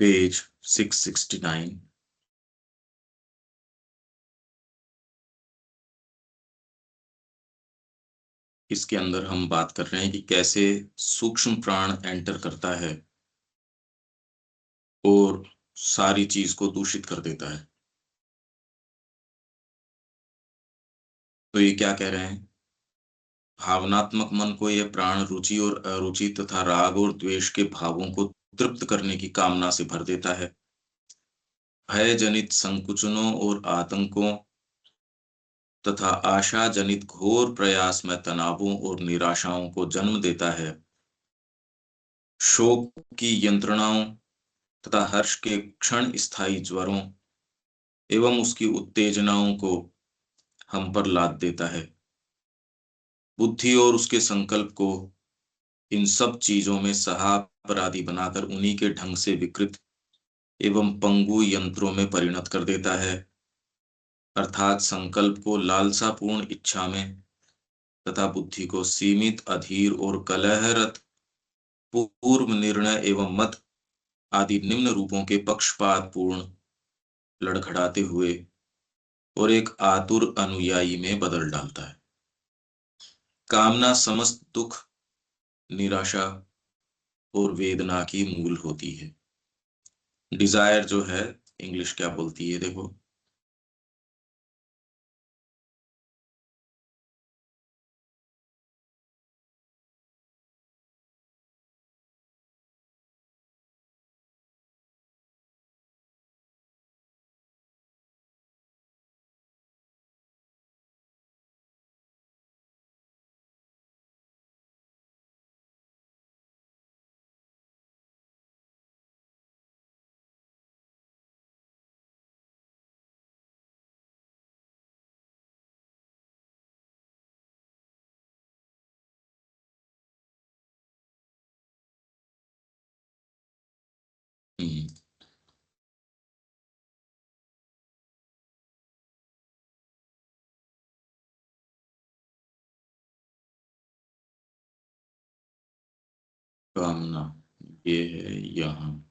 Page 669। इसके अंदर हम बात कर रहे हैं कि कैसे सूक्ष्म प्राण एंटर करता है और सारी चीज को दूषित कर देता है। तो ये क्या कह रहे हैं? भावनात्मक मन को यह प्राण रुचि और अरुचि तथा राग और द्वेष के भावों को तृप्त करने की कामना से भर देता है। भय जनित संकुचनों और आतंकों तथा आशा जनित घोर प्रयास में तनावों और निराशाओं को जन्म देता है। शोक की यंत्रणाओं तथा हर्ष के क्षण स्थायी ज्वरों एवं उसकी उत्तेजनाओं को हम पर लाद देता है। बुद्धि और उसके संकल्प को इन सब चीजों में सहापराधी बनाकर उन्हीं के ढंग से विकृत एवं पंगु यंत्रों में परिणत कर देता है। अर्थात संकल्प को लालसापूर्ण इच्छा में तथा बुद्धि को सीमित, अधीर और कलहरत पूर्व निर्णय एवं मत आदि निम्न रूपों के पक्षपात पूर्ण लड़खड़ाते हुए और एक आतुर अनुयायी में बदल डालता है। कामना समस्त दुख, निराशा और वेदना की मूल होती है। डिजायर जो है, इंग्लिश क्या बोलती है देखो। हम्म, कामना ये है यहाँ।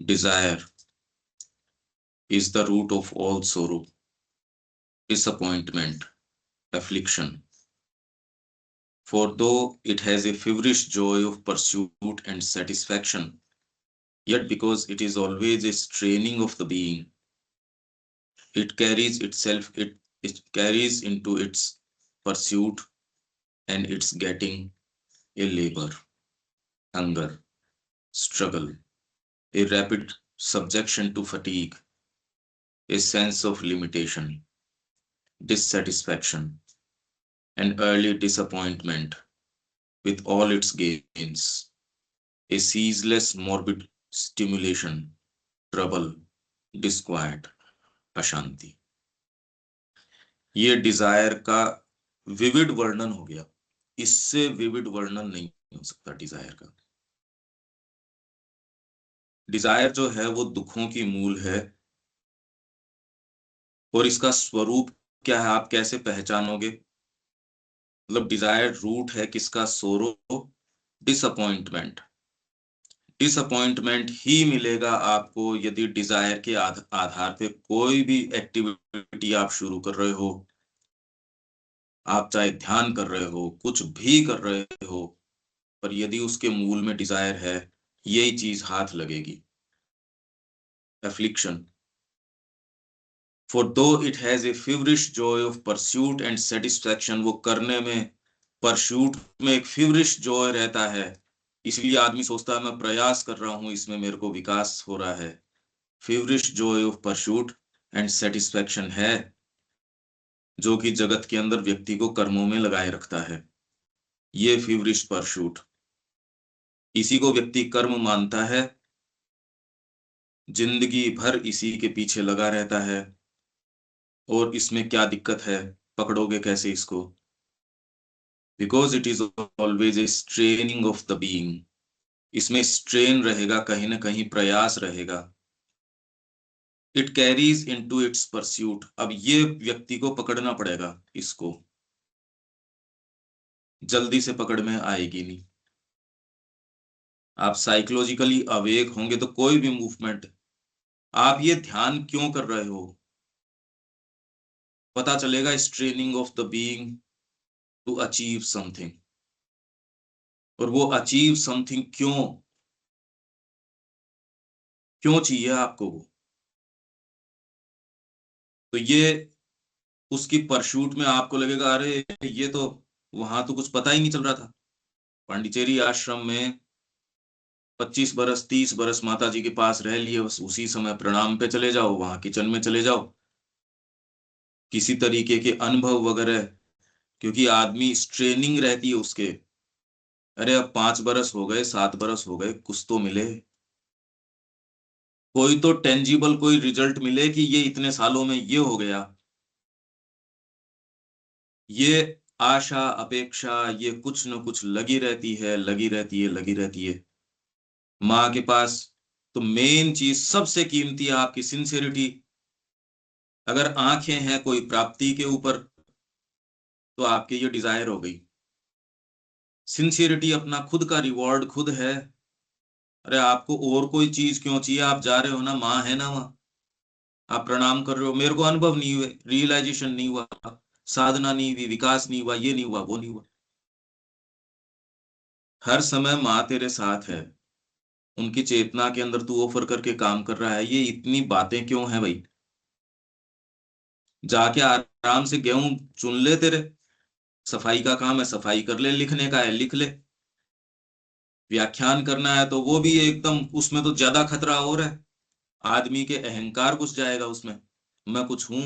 Desire is the root of all sorrow, disappointment, affliction. For though it has a feverish joy of pursuit and satisfaction, yet because it is always a straining of the being, it carries into its pursuit and its getting a labor, hunger, struggle, a rapid subjection to fatigue, a sense of limitation, dissatisfaction, and early disappointment with all its gains, a ceaseless morbid stimulation, trouble, disquiet, अशांति। ये Dzire का vivid वर्णन हो गया। इससे vivid वर्णन नहीं हो सकता डिजायर का। डिजायर जो है वो दुखों की मूल है और इसका स्वरूप क्या है, आप कैसे पहचानोगे? मतलब डिजायर रूट है किसका? सोरो, डिसअपॉइंटमेंट। डिसअपॉइंटमेंट ही मिलेगा आपको यदि डिजायर के आधार पे कोई भी एक्टिविटी आप शुरू कर रहे हो। आप चाहे ध्यान कर रहे हो, कुछ भी कर रहे हो, पर यदि उसके मूल में डिजायर है, यही चीज हाथ लगेगी। एफ्लिक्शन, फॉर दो it has a feverish Joy of pursuit and satisfaction, वो करने में, परस्यूट में एक फीवरिश जॉय रहता है। इसलिए आदमी सोचता है मैं प्रयास कर रहा हूं, इसमें मेरे को विकास हो रहा है। Feverish Joy of pursuit and satisfaction है जो कि जगत के अंदर व्यक्ति को कर्मों में लगाए रखता है। ये फीवरिश परस्यूट, इसी को व्यक्ति कर्म मानता है, जिंदगी भर इसी के पीछे लगा रहता है। और इसमें क्या दिक्कत है, पकड़ोगे कैसे इसको? Because it is always a straining of the being. इसमें स्ट्रेन रहेगा, कहीं ना कहीं प्रयास रहेगा। It carries into its pursuit. अब ये व्यक्ति को पकड़ना पड़ेगा, इसको जल्दी से पकड़ में आएगी नहीं। आप साइकोलॉजिकली अवेक होंगे तो कोई भी मूवमेंट, आप ये ध्यान क्यों कर रहे हो, पता चलेगा। इस training of the being to achieve something. और वो अचीव समथिंग क्यों क्यों चाहिए आपको वो, तो ये उसकी परशूट में आपको लगेगा अरे ये तो वहां तो कुछ पता ही नहीं चल रहा था। पांडिचेरी आश्रम में 25 बरस 30 बरस माता जी के पास रह लिए, बस उसी समय प्रणाम पे चले जाओ, वहां किचन में चले जाओ, किसी तरीके के अनुभव वगैरह, क्योंकि आदमी ट्रेनिंग रहती है उसके। अरे अब 5 बरस हो गए 7 बरस हो गए, कुछ तो मिले, कोई तो टेंजिबल कोई रिजल्ट मिले कि ये इतने सालों में ये हो गया। ये आशा अपेक्षा ये कुछ न कुछ लगी रहती है, लगी रहती है, लगी रहती है माँ के पास। तो मेन चीज सबसे कीमती है आपकी सिंसियरिटी। अगर आंखें हैं कोई प्राप्ति के ऊपर, तो आपके ये डिजायर हो गई। सिंसियरिटी अपना खुद का रिवॉर्ड खुद है। अरे आपको और कोई चीज क्यों चाहिए, आप जा रहे हो ना, माँ है ना वहां, आप प्रणाम कर रहे हो, मेरे को अनुभव नहीं हुए, रियलाइजेशन नहीं हुआ, साधना नहीं हुई, विकास नहीं हुआ, ये नहीं हुआ, वो नहीं हुआ। हर समय माँ तेरे साथ है, उनकी चेतना के अंदर तू ऑफर करके काम कर रहा है, ये इतनी बातें क्यों है भाई। जाके आराम से गेहूं चुन ले, तेरे सफाई का काम है सफाई कर ले, लिखने का है लिख ले, व्याख्यान करना है तो वो भी एकदम, उसमें तो ज्यादा खतरा और है, आदमी के अहंकार घुस जाएगा उसमें, मैं कुछ हूं।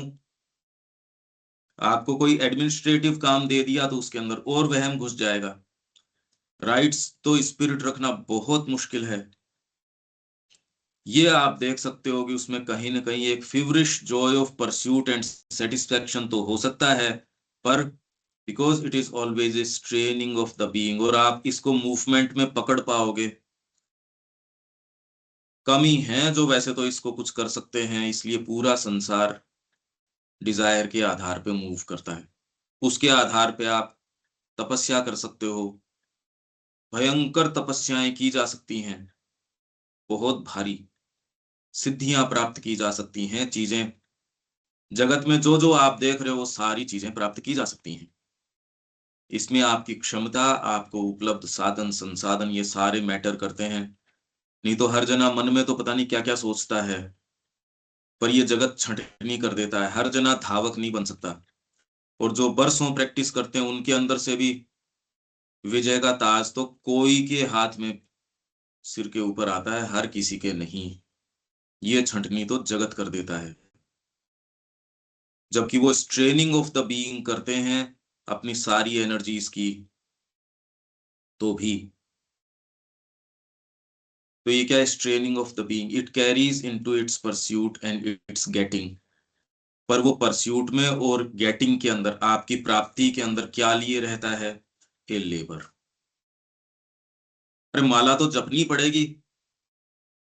आपको कोई एडमिनिस्ट्रेटिव काम दे दिया तो उसके अंदर और वहम घुस जाएगा। राइट्स तो स्पिरिट रखना बहुत मुश्किल है। ये आप देख सकते हो कि उसमें कहीं ना कहीं एक feverish joy of pursuit and satisfaction तो हो सकता है, पर because it is always a straining of the being, और आप इसको मूवमेंट में पकड़ पाओगे। कम ही हैं जो वैसे तो इसको कुछ कर सकते हैं, इसलिए पूरा संसार डिजायर के आधार पे मूव करता है। उसके आधार पे आप तपस्या कर सकते हो, भयंकर तपस्याएं की जा सकती हैं, बहुत भारी सिद्धियां प्राप्त की जा सकती हैं, चीजें जगत में जो जो आप देख रहे हो वो सारी चीजें प्राप्त की जा सकती हैं। इसमें आपकी क्षमता, आपको उपलब्ध साधन संसाधन, ये सारे मैटर करते हैं। नहीं तो हर जना मन में तो पता नहीं क्या क्या सोचता है, पर ये जगत छंटनी कर देता है, हर जना धावक नहीं बन सकता। और जो बरसों प्रैक्टिस करते हैं उनके अंदर से भी विजय का ताज तो कोई के हाथ में सिर के ऊपर आता है, हर किसी के नहीं। ये छंटनी तो जगत कर देता है, जबकि वो स्ट्रेनिंग ऑफ द बीइंग करते हैं अपनी सारी एनर्जीज की, तो भी। तो ये क्या है, straining of the being, it carries into its pursuit and its getting. पर वो परस्यूट में और गेटिंग के अंदर, आपकी प्राप्ति के अंदर क्या लिए रहता है, ए लेबर। अरे माला तो जपनी पड़ेगी,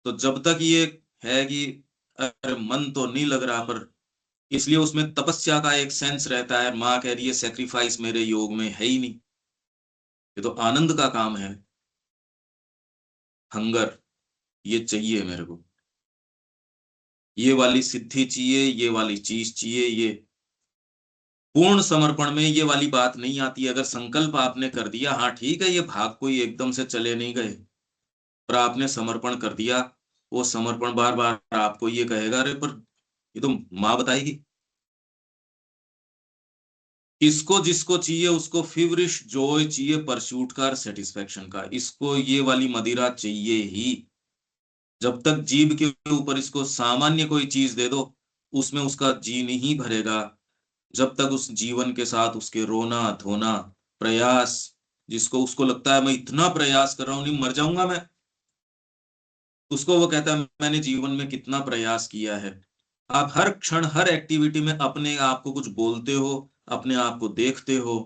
तो जब तक ये है कि अरे मन तो नहीं लग रहा, पर इसलिए उसमें तपस्या का एक सेंस रहता है। माँ कह रही है सेक्रीफाइस मेरे योग में है ही नहीं, ये तो आनंद का काम है। हंगर, ये चाहिए मेरे को, ये वाली सिद्धि चाहिए, ये वाली चीज चाहिए, ये पूर्ण समर्पण में ये वाली बात नहीं आती। अगर संकल्प आपने कर दिया, हाँ ठीक है, ये भाग कोई एकदम से चले नहीं गए, पर आपने समर्पण कर दिया, वो समर्पण बार बार आपको ये कहेगा अरे पर ये तो माँ बताएगी। इसको जिसको चाहिए उसको फिवरिश जॉय चाहिए, परस्यूट का, सेटिस्फेक्शन का, इसको ये वाली मदिरा चाहिए ही। जब तक जीभ के ऊपर इसको सामान्य कोई चीज दे दो, उसमें उसका जी नहीं भरेगा। जब तक उस जीवन के साथ उसके रोना धोना प्रयास, जिसको उसको लगता है मैं इतना प्रयास कर रहा हूं नहीं मर जाऊंगा मैं, उसको वो कहता है मैंने जीवन में कितना प्रयास किया है। आप हर क्षण हर एक्टिविटी में अपने आप को कुछ बोलते हो, अपने आप को देखते हो।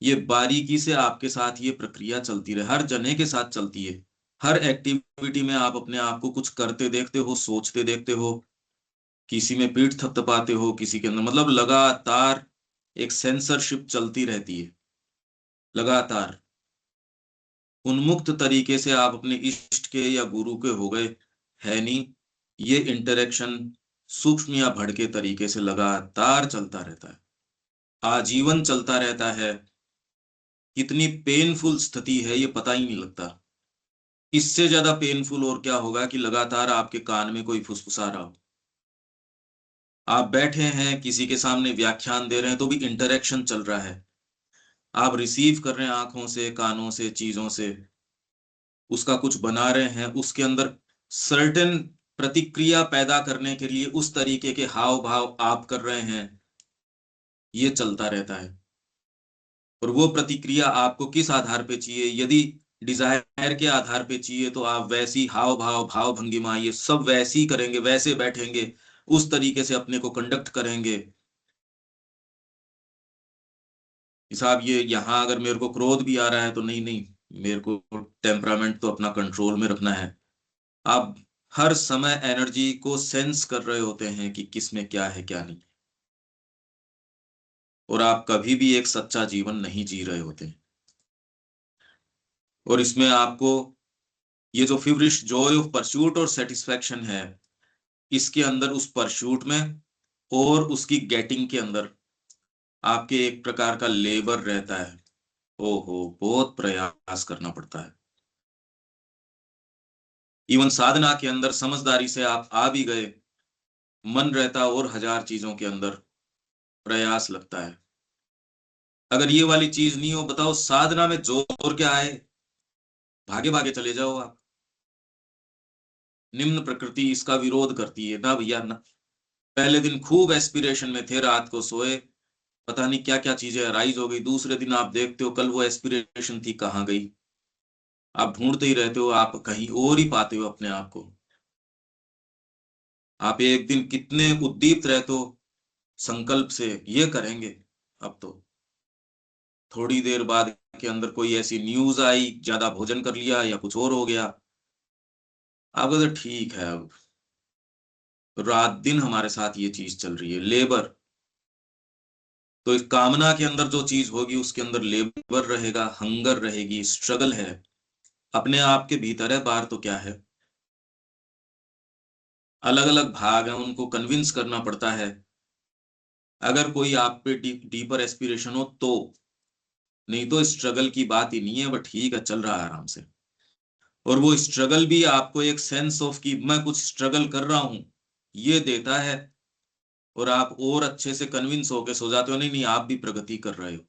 ये बारीकी से आपके साथ ये प्रक्रिया चलती रहे, हर जने के साथ चलती है। हर एक्टिविटी में आप अपने आप को कुछ करते देखते हो, सोचते देखते हो, किसी में पीठ थपथपाते हो, किसी के अंदर, मतलब लगातार एक सेंसरशिप चलती रहती है लगातार। उन्मुक्त तरीके से आप अपने इष्ट के या गुरु के हो गए है नहीं। ये इंटरेक्शन सूक्ष्म या भड़के तरीके से लगातार चलता रहता है, आजीवन चलता रहता है। कितनी पेनफुल स्थिति है ये पता ही नहीं लगता। इससे ज्यादा पेनफुल और क्या होगा कि लगातार आपके कान में कोई फुसफुसा रहा हो। आप बैठे हैं किसी के सामने व्याख्यान दे रहे हैं तो भी इंटरेक्शन चल रहा है। आप रिसीव कर रहे हैं आंखों से, कानों से, चीजों से, उसका कुछ बना रहे हैं, उसके अंदर सर्टेन प्रतिक्रिया पैदा करने के लिए उस तरीके के हाव भाव आप कर रहे हैं। ये चलता रहता है। और वो प्रतिक्रिया आपको किस आधार पे चाहिए? यदि डिजायर के आधार पे चाहिए तो आप वैसी हाव भाव, भाव भंगिमा, ये सब वैसी करेंगे, वैसे बैठेंगे, उस तरीके से अपने को कंडक्ट करेंगे। साहब ये यहाँ अगर मेरे को क्रोध भी आ रहा है तो नहीं नहीं, मेरे को टेम्परामेंट तो अपना कंट्रोल में रखना है। आप हर समय एनर्जी को सेंस कर रहे होते हैं कि किस में क्या है क्या नहीं। और आप कभी भी एक सच्चा जीवन नहीं जी रहे होते। और इसमें आपको ये जो फिवरिश जॉय ऑफ परस्यूट और सेटिस्फैक्शन है, इसके अंदर उस परस्यूट में और उसकी गेटिंग के अंदर आपके एक प्रकार का लेबर रहता है। ओहो, बहुत प्रयास करना पड़ता है। इवन साधना के अंदर समझदारी से आप आ भी गए, मन रहता और हजार चीजों के अंदर, प्रयास लगता है। अगर ये वाली चीज नहीं हो, बताओ साधना में जोर क्या है? भागे भागे चले जाओ आप। निम्न प्रकृति इसका विरोध करती है ना भैया ना। पहले दिन खूब एस्पिरेशन में थे, रात को सोए, पता नहीं क्या क्या चीजें अराइज हो गई, दूसरे दिन आप देखते हो कल वो एस्पिरेशन थी कहाँ गई। आप ढूंढते ही रहते हो, आप कहीं और ही पाते हो अपने आप को। आप एक दिन कितने उद्दीप्त रहते हो संकल्प से, ये करेंगे, अब तो थोड़ी देर बाद के अंदर कोई ऐसी न्यूज आई, ज्यादा भोजन कर लिया या कुछ और हो गया। आपको तो ठीक है, अब रात दिन हमारे साथ ये चीज चल रही है, लेबर। तो इस कामना के अंदर जो चीज होगी उसके अंदर लेबर रहेगा, हंगर रहेगी, स्ट्रगल है। अपने आप के भीतर है, बाहर तो क्या है। अलग अलग भाग हैं, उनको कन्विंस करना पड़ता है। अगर कोई आप पे डीपर एस्पिरेशन हो तो, नहीं तो स्ट्रगल की बात ही नहीं है, बट ठीक है, चल रहा है आराम से। और वो स्ट्रगल भी आपको एक सेंस ऑफ कि मैं कुछ स्ट्रगल कर रहा हूं, ये देता है। और आप और अच्छे से कन्विंस होके सो जाते हो, नहीं नहीं आप भी प्रगति कर रहे हो।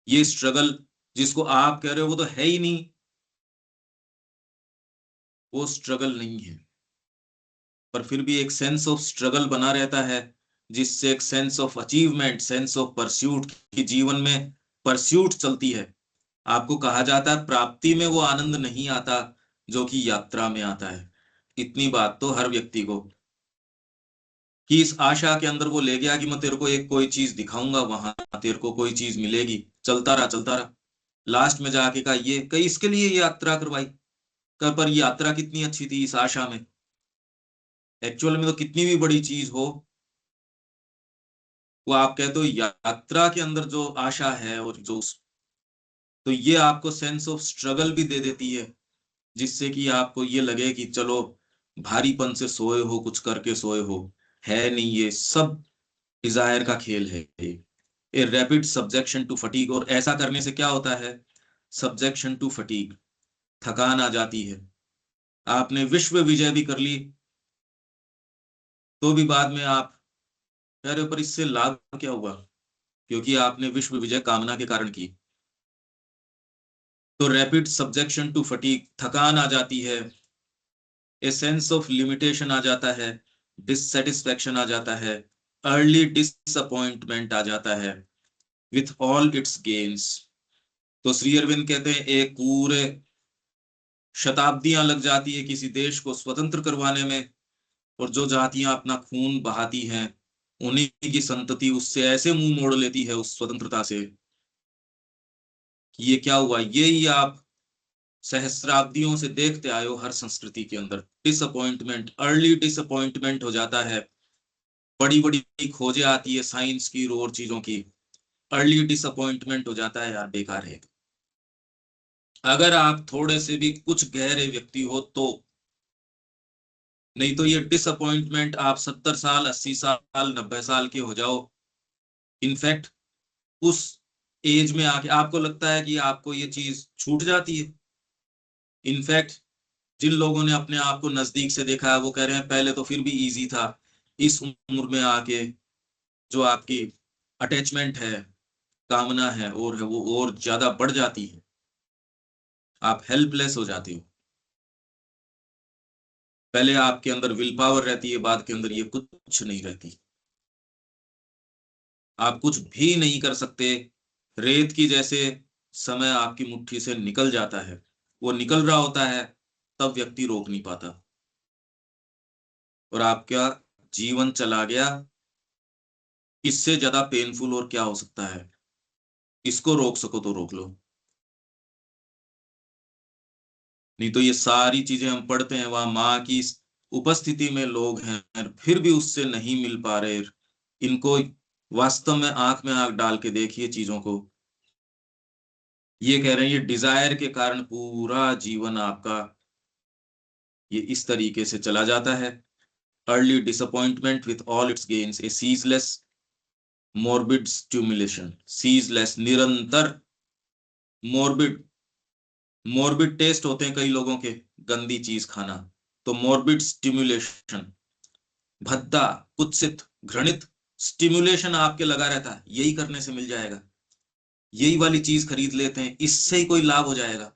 ये स्ट्रगल जिसको आप कह रहे हो वो तो है ही नहीं, वो स्ट्रगल नहीं है। पर फिर भी एक सेंस ऑफ स्ट्रगल बना रहता है, जिससे एक sense of achievement, sense of pursuit की जीवन में परस्यूट चलती है। आपको कहा जाता है प्राप्ति में वो आनंद नहीं आता जो कि यात्रा में आता है। इतनी बात तो हर व्यक्ति को, कि इस आशा के अंदर वो ले गया कि मैं तेरे को एक कोई चीज दिखाऊंगा, वहां तेरे को कोई चीज मिलेगी। चलता रहा चलता रहा, लास्ट में जाके कहा ये कई इसके लिए ये यात्रा करवाई। पर यात्रा कितनी अच्छी थी इस आशा में। एक्चुअल में तो कितनी भी बड़ी चीज हो, वो आप कहते हो यात्रा के अंदर जो आशा है और जो तो ये आपको सेंस ऑफ स्ट्रगल भी दे देती है, जिससे कि आपको ये लगे कि चलो भारीपन से सोए हो, कुछ करके सोए हो, है नहीं, ये सब डिजायर का खेल है। A rapid subjection to fatigue. और ऐसा करने से क्या होता है? सब्जेक्शन टू फटीग, थकान आ जाती है। आपने विश्व विजय भी कर ली तो भी बाद में आप कह रहे हो पर इससे लाभ क्या हुआ? क्योंकि आपने विश्व विजय कामना के कारण की। तो रैपिड सब्जेक्शन टू फटीग, थकान आ जाती है, ए सेंस ऑफ लिमिटेशन आ जाता है, डिससेटिस्फैक्शन आ जाता है, अर्ली डिसअपॉइंटमेंट आ जाता है विथ ऑल इट्स गेन्स। तो श्री अरविंद कहते हैं एक पूरे शताब्दियां लग जाती है किसी देश को स्वतंत्र करवाने में, और जो जातियां अपना खून बहाती हैं, उन्हीं की संतति उससे ऐसे मुंह मोड़ लेती है उस स्वतंत्रता से कि ये क्या हुआ। ये ही आप सहस्राब्दियों से देखते आए हो हर संस्कृति के अंदर डिसअपॉइंटमेंट, अर्ली डिसअपॉइंटमेंट हो जाता है। बड़ी बड़ी खोजें आती है साइंस की और चीजों की, अर्ली डिसअपॉइंटमेंट हो जाता है यार, बेकार है। अगर आप थोड़े से भी कुछ गहरे व्यक्ति हो तो, नहीं तो ये डिसअपॉइंटमेंट आप 70 साल 80 साल 90 साल के हो जाओ, इनफैक्ट उस एज में आके आपको लगता है कि आपको ये चीज छूट जाती है। इनफैक्ट जिन लोगों ने अपने आप को नजदीक से देखा है वो कह रहे हैं पहले तो फिर भी इजी था, इस उम्र में आके जो आपकी अटैचमेंट है, कामना है और है वो और ज्यादा बढ़ जाती है, आप हेल्पलेस हो जाते हो। पहले आपके अंदर विल पावर रहती है, बाद के अंदर ये कुछ नहीं रहती, आप कुछ भी नहीं कर सकते। रेत की जैसे समय आपकी मुट्ठी से निकल जाता है, वो निकल रहा होता है, तब व्यक्ति रोक नहीं पाता और आपका जीवन चला गया। इससे ज्यादा पेनफुल और क्या हो सकता है? इसको रोक सको तो रोक लो, नहीं तो ये सारी चीजें हम पढ़ते हैं, वहां माँ की उपस्थिति में लोग हैं फिर भी उससे नहीं मिल पा रहे। इनको वास्तव में आंख में आंख डाल के देखिए चीजों को, ये कह रहे हैं ये डिजायर के कारण पूरा जीवन आपका ये इस तरीके से चला जाता है। Early disappointment with all it's gains, A ceaseless morbid stimulation, ceaseless निरंतर मोर्बिड, मोर्बिड टेस्ट होते हैं कई लोगों के, गंदी चीज खाना, तो मोर्बिड स्टिमुलेशन, भद्दा, कुत्सित, घृणित स्टिमुलेशन आपके लगा रहता है, यही करने से मिल जाएगा, यही वाली चीज खरीद लेते हैं, इससे ही कोई लाभ हो जाएगा,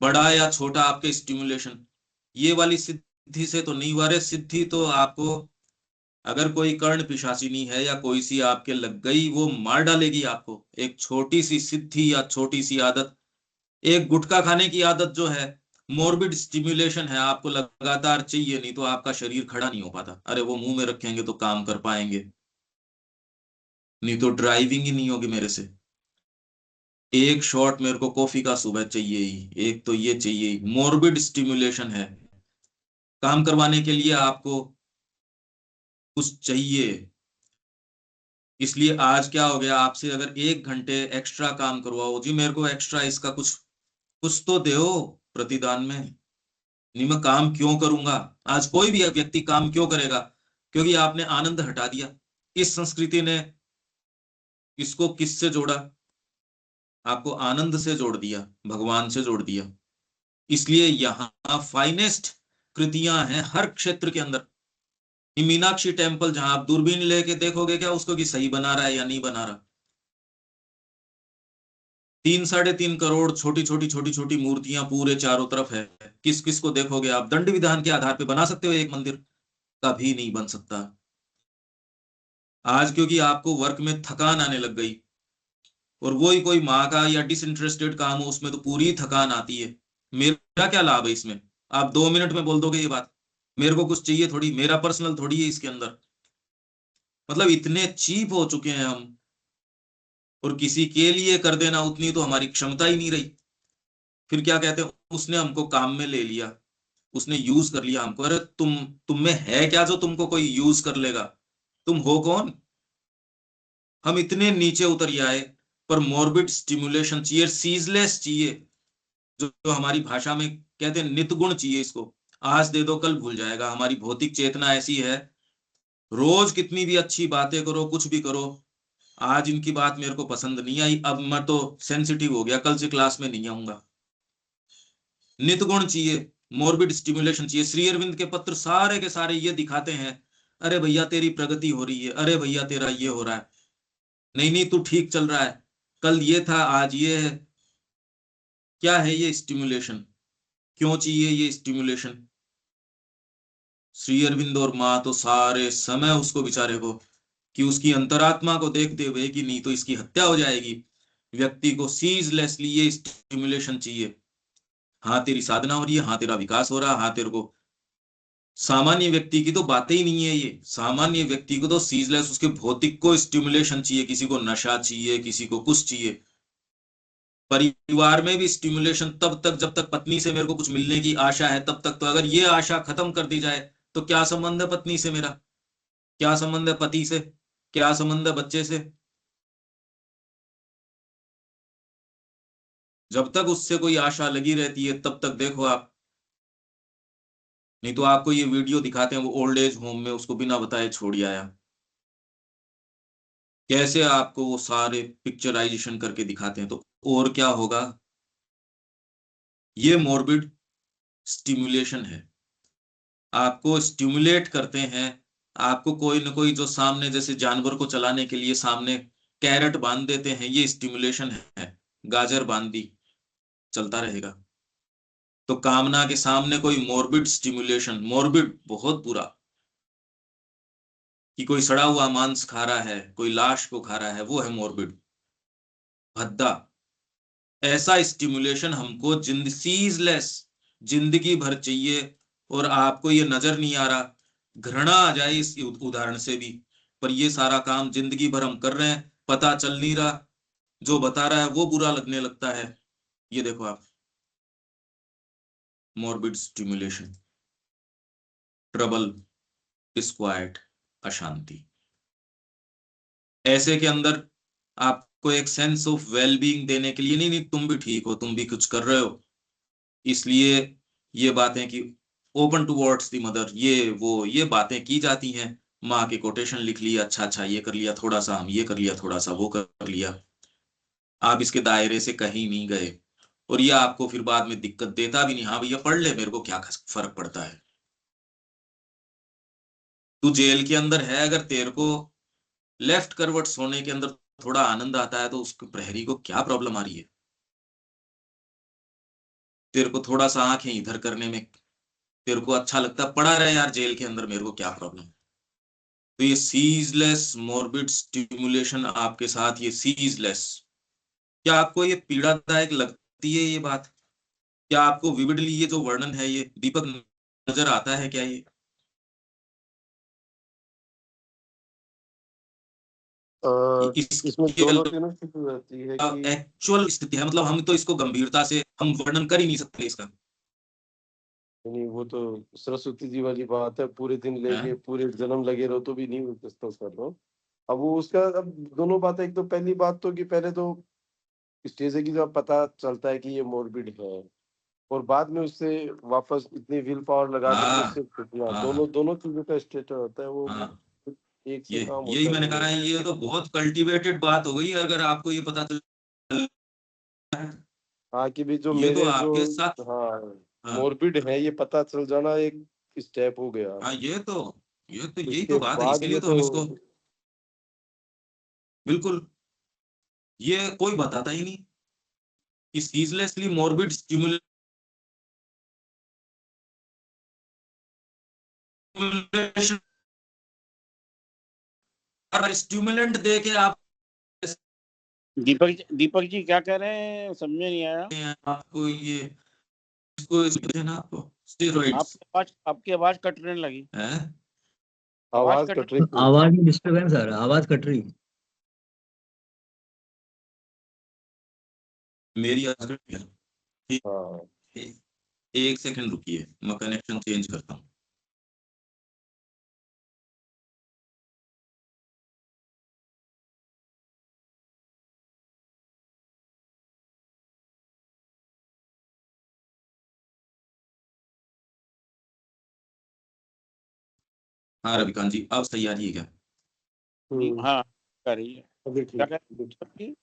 बड़ा या छोटा आपके स्टिमुलेशन, ये वाली सिद्धि से तो नहीं हुआ रे। सिद्धि तो आपको, अगर कोई कर्ण पिशाचिनी है या कोई सी आपके लग गई, वो मार डालेगी आपको। एक छोटी सी सिद्धि या छोटी सी आदत, एक गुटखा खाने की आदत जो है, मोर्बिड स्टिमुलेशन है, आपको लगातार चाहिए, नहीं तो आपका शरीर खड़ा नहीं हो पाता। अरे वो मुंह में रखेंगे तो काम कर पाएंगे, नहीं तो ड्राइविंग ही नहीं होगी मेरे से। एक शॉट मेरे को कॉफी का सुबह चाहिए ही, एक तो ये चाहिए ही, मोर्बिड स्टिमुलेशन है। काम करवाने के लिए आपको कुछ चाहिए। इसलिए आज क्या हो गया, आपसे अगर 1 घंटे एक्स्ट्रा काम करवाओ, जी मेरे को एक्स्ट्रा इसका कुछ कुछ तो दो प्रतिदान में, नहीं मैं काम क्यों करूंगा। आज कोई भी व्यक्ति काम क्यों करेगा? क्योंकि आपने आनंद हटा दिया। इस संस्कृति ने इसको किससे जोड़ा? आपको आनंद से जोड़ दिया, भगवान से जोड़ दिया। इसलिए यहाँ फाइनेस्ट कृतियां हैं हर क्षेत्र के अंदर। ये मीनाक्षी टेम्पल, जहां आप दूरबीन लेके देखोगे क्या उसको कि सही बना रहा है या नहीं बना रहा, 3 साढ़े 3 करोड़ छोटी छोटी मूर्तियां पूरे चारों तरफ है। किस किस को देखोगे आप? दंड विधान के आधार पे बना सकते हो एक मंदिर? कभी नहीं बन सकता। आज क्योंकि आपको वर्क में थकान आने लग गई, और वो ही कोई माँ का या डिसइंटरेस्टेड काम हो उसमें तो पूरी थकान आती है। मेरा क्या लाभ है इसमें? आप 2 मिनट में बोल दोगे ये बात, मेरे को कुछ चाहिए थोड़ी, मेरा पर्सनल थोड़ी है इसके अंदर। मतलब इतने चीप हो चुके हैं हम, और किसी के लिए कर देना उतनी तो हमारी क्षमता ही नहीं रही। फिर क्या कहते हैं, उसने हमको काम में ले लिया, उसने यूज कर लिया हमको। अरे तुम में है क्या जो तुमको कोई यूज कर लेगा? तुम हो कौन? हम इतने नीचे उतर आए, पर मोर्बिड स्टिमुलेशन चाहिए, सीजलेस चाहिए, जो हमारी भाषा में कहते हैं नित गुण चाहिए इसको। आज दे दो कल भूल जाएगा। हमारी भौतिक चेतना ऐसी है, रोज कितनी भी अच्छी बातें करो, कुछ भी करो, आज इनकी बात मेरे को पसंद नहीं आई, अब मैं तो सेंसिटिव हो गया, कल से क्लास में नहीं आऊंगा। नित गुण चाहिए, मोर्बिड स्टिमुलेशन चाहिए। श्री अरविंद के पत्र सारे के सारे ये दिखाते हैं, अरे भैया तेरी प्रगति हो रही है, अरे भैया तेरा ये हो रहा है, नहीं नहीं तू ठीक चल रहा है, कल ये था आज ये है। क्या है ये स्टिमुलेशन? क्यों चाहिए ये स्टिमुलेशन? श्री अरविंद और माँ तो सारे समय उसको बेचारे को, कि उसकी अंतरात्मा को देखते हुए कि नहीं तो इसकी हत्या हो जाएगी, व्यक्ति को सीजलेसली ये स्टिमुलेशन चाहिए। हाँ तेरी साधना हो रही है, हाँ तेरा विकास हो रहा है, हाँ तेरे को, सामान्य व्यक्ति की तो बातें ही नहीं है ये। सामान्य व्यक्ति को तो सीजलेस, उसके भौतिक को स्टिमुलेशन चाहिए, किसी को नशा चाहिए, किसी को कुछ चाहिए। परिवार में भी स्टिमुलेशन तब तक जब तक पत्नी से मेरे को कुछ मिलने की आशा है तब तक। तो अगर ये आशा खत्म कर दी जाए तो क्या संबंध है पत्नी से मेरा, क्या संबंध है पति से, क्या संबंध है बच्चे से? जब तक उससे कोई आशा लगी रहती है तब तक देखो आप। नहीं तो आपको ये वीडियो दिखाते हैं वो ओल्ड एज होम में उसको बिना बताए छोड़ आया, कैसे आपको वो सारे पिक्चराइजेशन करके दिखाते हैं। तो और क्या होगा, ये मोरबिड स्टिमुलेशन है। आपको स्टिमुलेट करते हैं, आपको कोई ना कोई जो सामने जैसे जानवर को चलाने के लिए सामने कैरेट बांध देते हैं, ये स्टिमुलेशन है। गाजर बांध दी, चलता रहेगा। तो कामना के सामने कोई मोरबिड स्टिमुलेशन, मोरबिड बहुत बुरा, कि कोई सड़ा हुआ मांस खा रहा है, कोई लाश को खा रहा है, वो है मोरबिड, भद्दा। ऐसा स्टिमुलेशन हमको सीजलेस जिंदगी भर चाहिए। और आपको ये नजर नहीं आ रहा, घृणा आ जाए इस उदाहरण से भी, पर ये सारा काम जिंदगी भर हम कर रहे हैं, पता चल नहीं रहा, जो बता रहा है वो बुरा लगने लगता है। ये देखो आप, मॉर्बिड स्टिमुलेशन, ट्रबल, डिस्क्वाइट, अशांति। ऐसे के अंदर आपको एक सेंस ऑफ वेलबींग देने के लिए, नहीं नहीं तुम भी ठीक हो, तुम भी कुछ कर रहे हो, इसलिए ये बातें कि ओपन टूवर्ड्स द मदर, ये बातें की जाती हैं। माँ के कोटेशन लिख लिया, अच्छा अच्छा ये कर लिया थोड़ा सा, हम ये कर लिया थोड़ा सा, वो कर लिया। आप इसके दायरे से कहीं नहीं गए, और ये आपको फिर बाद में दिक्कत देता भी नहीं। हाँ भैया पढ़ ले, मेरे को क्या फर्क पड़ता है। तू जेल के अंदर है, अगर तेरे को लेफ्ट करवट सोने के अंदर थोड़ा आनंद आता है तो उसको प्रहरी को क्या प्रॉब्लम आ रही है? तेरे को थोड़ा सा आंखें इधर करने में तेरे को अच्छा लगता है, पड़ा रहे यार जेल के अंदर, मेरे को क्या प्रॉब्लम। तो ये सीजलेस मोरबिड स्टिमुलेशन आपके साथ, ये सीजलेस, क्या आपको ये पीड़ादायक लगती है ये बात? क्या आपको विविडली ये जो वर्णन है ये दीपक नजर आता है क्या ये? इसमें इसकी दोनों तीनों चीजें रहती है कि एक्चुअल स्थिति है, मतलब हम तो इसको गंभीरता से हम वर्णन कर ही नहीं सकते इसका। नहीं, वो तो सरस्वती जी वाली बात है, पूरे दिन है? लेके पूरे जन्म लगे रहो तो भी नहीं डिस्कस कर रहा हूँ। अब वो उसका, अब दोनों बातें, एक तो पहली बात तो कि पहले तो स्टेज है कि जब पता चलता है कि ये मोरबिड है, और बाद में उससे वापस इतनी विल पावर लगा करके हाँ उससे छुटना, हाँ दोनों दोनों चीजों का स्टेटस होता है वो, हाँ। एक से ये काम यही होता मैंने नहीं कहा है। है, ये तो बहुत कल्टीवेटेड बात हो गई अगर आपको ये पता चल। हाँ, कि भी जो ये तो मेरे जो, आपके साथ। हाँ, हाँ मोरबिड है ये पता चल जाना एक स्टेप हो गया। हाँ, ये तो यही उसके तो बात है, बाद इसीलिए में तो तो हम इसको बिल्कुल, ये कोई बताता ही नहीं कि सीजलेसली मॉर्बिड स्टिमुलेशन, स्टिमुलेंट दे के आप दीपक जी क्या कह रहे हैं, समझ नहीं आया। आपको ये इसको ना आपको स्टेरॉइड्स आपकी आवाज कटने लगी। है। आवाज कट कट रही थी। आवाज में डिस्टरबेंस आ रहा है, आवाज कट रही। मेरी आवाज ठीक। हाँ, एक सेकंड रुकिए, मैं कनेक्शन चेंज करता हूँ। हाँ रविकांत जी, अब सही आ रही है क्या? हाँ कर रही है। अभी क्या ठीक कह अभी ठीक। रही है?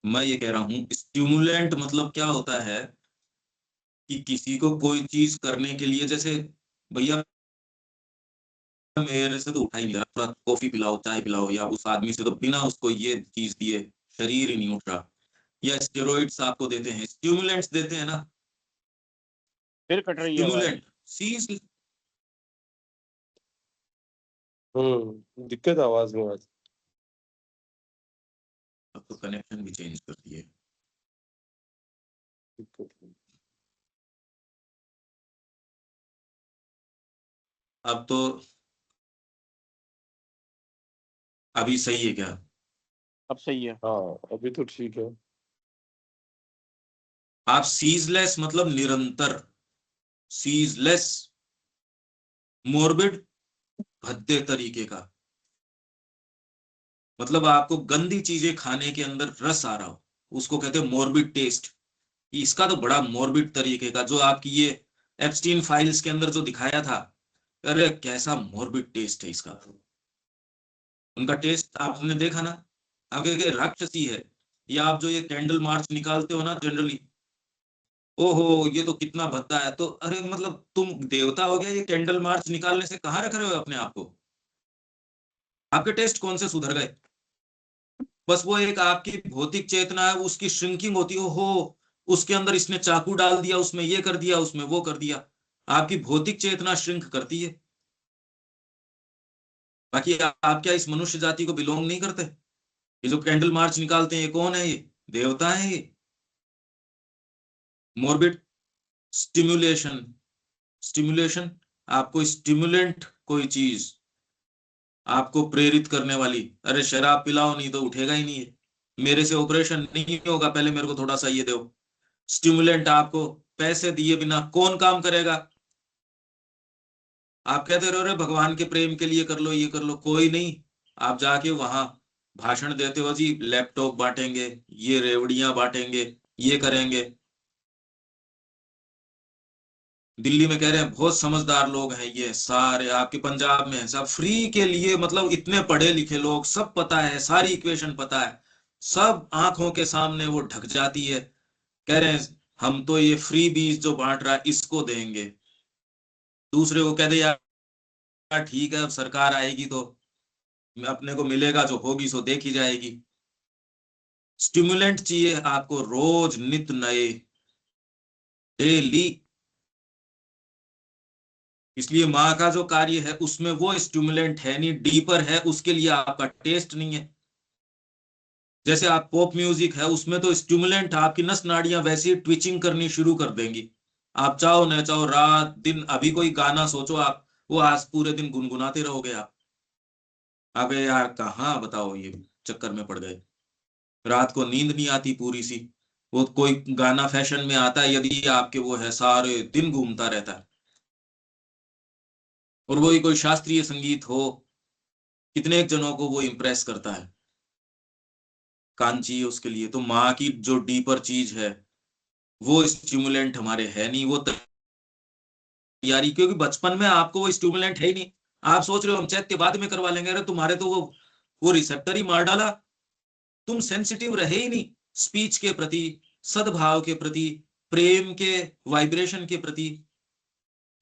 मैं ये कह रहा हूँ स्टिमुलेंट मतलब क्या होता है, कि किसी को कोई चीज करने के लिए, जैसे भैया मेरे से तो उठा ही नहीं रहा, थोड़ा कॉफी पिलाओ चाय पिलाओ, या उस आदमी से तो बिना उसको ये चीज दिए शरीर ही नहीं उठ रहा। या स्टेरॉइड्स आपको देते हैं, स्टिमुलेंट्स देते हैं ना, फिर कट रही है आवाज। Stimulant cease. दिक्कत है आवाज में आज। अब तो कनेक्शन भी चेंज कर दिए। दिक्कत है। अब तो अभी सही है क्या? अब सही है। हाँ अभी तो ठीक है। आप सीजलेस मतलब निरंतर, सीजलेस, मोर्बिड भद्दे तरीके का, मतलब आपको गंदी चीजें खाने के अंदर रस आ रहा हो, उसको कहते हैं मोर्बिड टेस्ट। इसका तो बड़ा मोर्बिड तरीके का, जो आपकी ये एप्स्टीन फाइल्स के अंदर जो दिखाया था, अरे कैसा मोर्बिड टेस्ट है इसका। उनका टेस्ट आपने देखा ना, आपके के राक्षसी है। या आप जो ये कैंडल मार्च निकालते हो ना जनरली, ओहो ये तो कितना भद्दा है, तो अरे मतलब तुम देवता हो गया ये कैंडल मार्च निकालने से, कहाँ रख रहे हो अपने आप को? आपके टेस्ट कौन से सुधर गए? बस वो एक आपकी भौतिक चेतना है, उसकी श्रिंकिंग होती है, हो उसके अंदर इसने चाकू डाल दिया, उसमें ये कर दिया, उसमें वो कर दिया। आपकी भौतिक चेतना श्रिंक करती है। बाकी आप क्या इस मनुष्य जाति को बिलोंग नहीं करते? ये जो कैंडल मार्च निकालते हैं ये कौन है? ये देवता है ये। मोर्बिड स्टिमुलेशन, स्टिमुलेशन, आपको स्टिमुलेंट कोई चीज आपको प्रेरित करने वाली, अरे शराब पिलाओ नहीं तो उठेगा ही नहीं है, मेरे से ऑपरेशन नहीं होगा, पहले मेरे को थोड़ा सा ये दो। स्टिमुलेंट आपको पैसे दिए बिना कौन काम करेगा? आप कहते रहो रे भगवान के प्रेम के लिए कर लो, ये कर लो, कोई नहीं। आप जाके वहां भाषण देते हो जी, लैपटॉप बांटेंगे, ये रेवड़ियां बांटेंगे, ये करेंगे। दिल्ली में कह रहे हैं बहुत समझदार लोग हैं ये सारे, आपके पंजाब में सब फ्री के लिए, मतलब इतने पढ़े लिखे लोग, सब पता है, सारी इक्वेशन पता है, सब आंखों के सामने वो ढक जाती है। कह रहे हैं हम तो ये फ्री बीज जो बांट रहा है इसको देंगे। दूसरे को कह दे यार ठीक है अब सरकार आएगी तो अपने को मिलेगा, जो होगी सो देखी जाएगी। स्टिमुलेंट चाहिए आपको रोज नित नए, डेली। इसलिए माँ का जो कार्य है उसमें वो स्टिमुलेंट है नहीं, डीपर है, उसके लिए आपका टेस्ट नहीं है। जैसे आप पॉप म्यूजिक है, उसमें तो स्टिमुलेंट आपकी नस नाड़ियां वैसी ट्विचिंग करनी शुरू कर देंगी। आप चाहो न चाहो रात दिन, अभी कोई गाना सोचो आप, वो आज पूरे दिन गुनगुनाते रहोगे आप। अबे यार कहाँ बताओ, ये चक्कर में पड़ गए। रात को नींद नहीं आती पूरी सी। वो कोई गाना फैशन में आता है यदि आपके, वो है सारे दिन घूमता रहता है। और वही कोई शास्त्रीय संगीत हो, कितने जनों को वो इम्प्रेस करता है। कान चाहिए उसके लिए, तो माँ की जो डीपर चीज है वो स्टिमुलेंट हमारे है नहीं, वो तैयारी, क्योंकि बचपन में आपको वो स्टिमुलेंट है ही नहीं। आप सोच रहे हो हम चैत्य बाद में करवा लेंगे, अरे तुम्हारे तो वो रिसेप्टर ही मार डाला। तुम सेंसिटिव रहे ही नहीं स्पीच के प्रति, सद्भाव के प्रति, प्रेम के वाइब्रेशन के प्रति।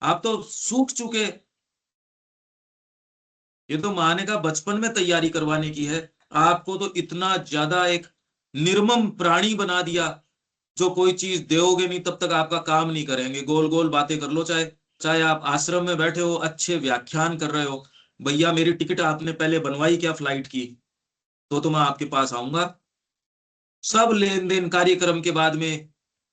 आप तो सूख चुके। ये तो माने का बचपन में तैयारी करवाने की है। आपको तो इतना ज्यादा एक निर्मम प्राणी बना दिया, जो कोई चीज दोगे नहीं तब तक आपका काम नहीं करेंगे। गोल गोल बातें कर लो, चाहे चाहे आप आश्रम में बैठे हो अच्छे व्याख्यान कर रहे हो, भैया मेरी टिकट आपने पहले बनवाई क्या फ्लाइट की, तो मैं आपके पास आऊंगा। सब लेन देन कार्यक्रम के बाद में,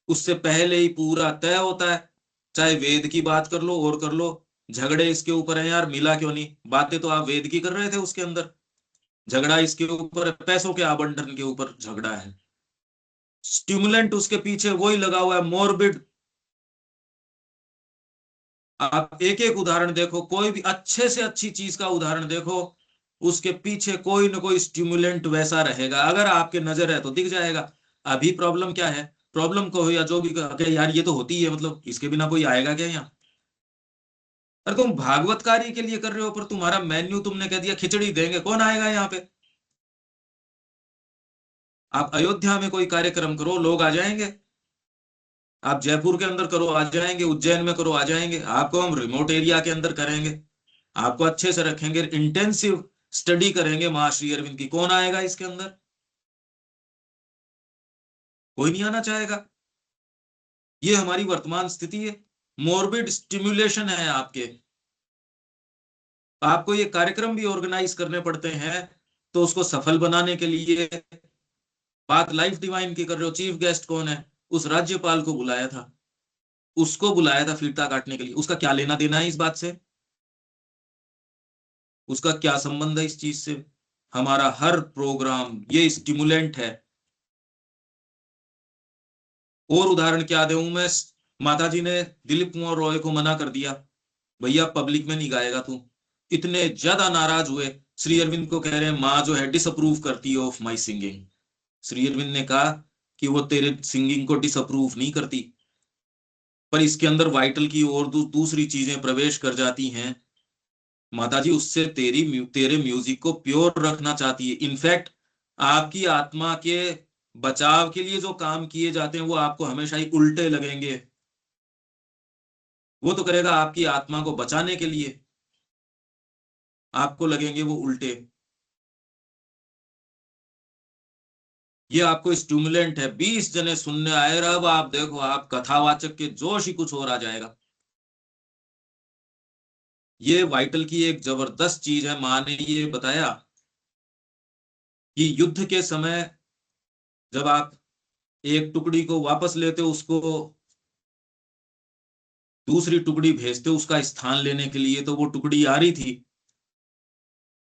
उससे पहले ही पूरा तय होता है। चाहे वेद की बात कर लो और कर लो, झगड़े इसके ऊपर है यार, मिला क्यों नहीं, बातें तो आप वेद की कर रहे थे उसके अंदर, झगड़ा इसके ऊपर है, पैसों के आवंटन के ऊपर झगड़ा है। स्टिमुलेंट उसके पीछे वही लगा हुआ है, मोरबिड। आप एक एक उदाहरण देखो, कोई भी अच्छे से अच्छी चीज का उदाहरण देखो, उसके पीछे कोई ना कोई स्टिमुलेंट वैसा रहेगा, अगर आपके नजर है तो दिख जाएगा। अभी प्रॉब्लम क्या है, प्रॉब्लम को या जो भी कहे, यार ये तो होती है, मतलब इसके बिना कोई आएगा क्या यहाँ? अरे तुम भागवत कार्य के लिए कर रहे हो, पर तुम्हारा मेन्यू तुमने कह दिया खिचड़ी देंगे, कौन आएगा यहाँ पे? आप अयोध्या में कोई कार्यक्रम करो, लोग आ जाएंगे। आप जयपुर के अंदर करो, आ जाएंगे। उज्जैन में करो, आ जाएंगे। आपको हम रिमोट एरिया के अंदर करेंगे, आपको अच्छे से रखेंगे, इंटेंसिव स्टडी करेंगे महर्षि अरविंद की, कौन आएगा इसके अंदर? कोई नहीं आना चाहेगा। ये हमारी वर्तमान स्थिति है, मोर्बिड स्टिमुलेशन है आपके। आपको ये कार्यक्रम भी ऑर्गेनाइज करने पड़ते हैं, तो उसको सफल बनाने के लिए, बात लाइफ डिवाइन की कर रहे हो, चीफ गेस्ट कौन है? उस राज्यपाल को बुलाया था, उसको बुलाया था फीता काटने के लिए। उसका क्या लेना देना है इस बात से? उसका क्या संबंध है इस चीज से? हमारा हर प्रोग्राम ये स्टिमुलेंट है। और उदाहरण क्या दूं मैं, माताजी ने दिलीप कुमार रॉय को मना कर दिया, भैया पब्लिक में नहीं गाएगा तू। इतने ज्यादा नाराज हुए, श्री अरविंद को कह रहे हैं माँ जो है डिसअप्रूव करती है of my singing. Shri Aurobindo ने कहा कि वो तेरे सिंगिंग को डिसअप्रूव नहीं करती, पर इसके अंदर वाइटल की और दूसरी चीजें प्रवेश कर जाती हैं। माताजी उससे तेरे म्यूजिक को प्योर रखना चाहती है। इनफैक्ट आपकी आत्मा के बचाव के लिए जो काम किए जाते हैं वो आपको हमेशा ही उल्टे लगेंगे। वो तो करेगा आपकी आत्मा को बचाने के लिए, आपको लगेंगे वो उल्टे। ये आपको स्टिमुलेंट है। 20 जने सुनने आए, अब आप देखो आप कथावाचक के जोश ही कुछ और आ जाएगा। ये वाइटल की एक जबरदस्त चीज है। माँ ने ये बताया कि युद्ध के समय जब आप एक टुकड़ी को वापस लेते हो, उसको दूसरी टुकड़ी भेजते हो उसका स्थान लेने के लिए, तो वो टुकड़ी आ रही थी।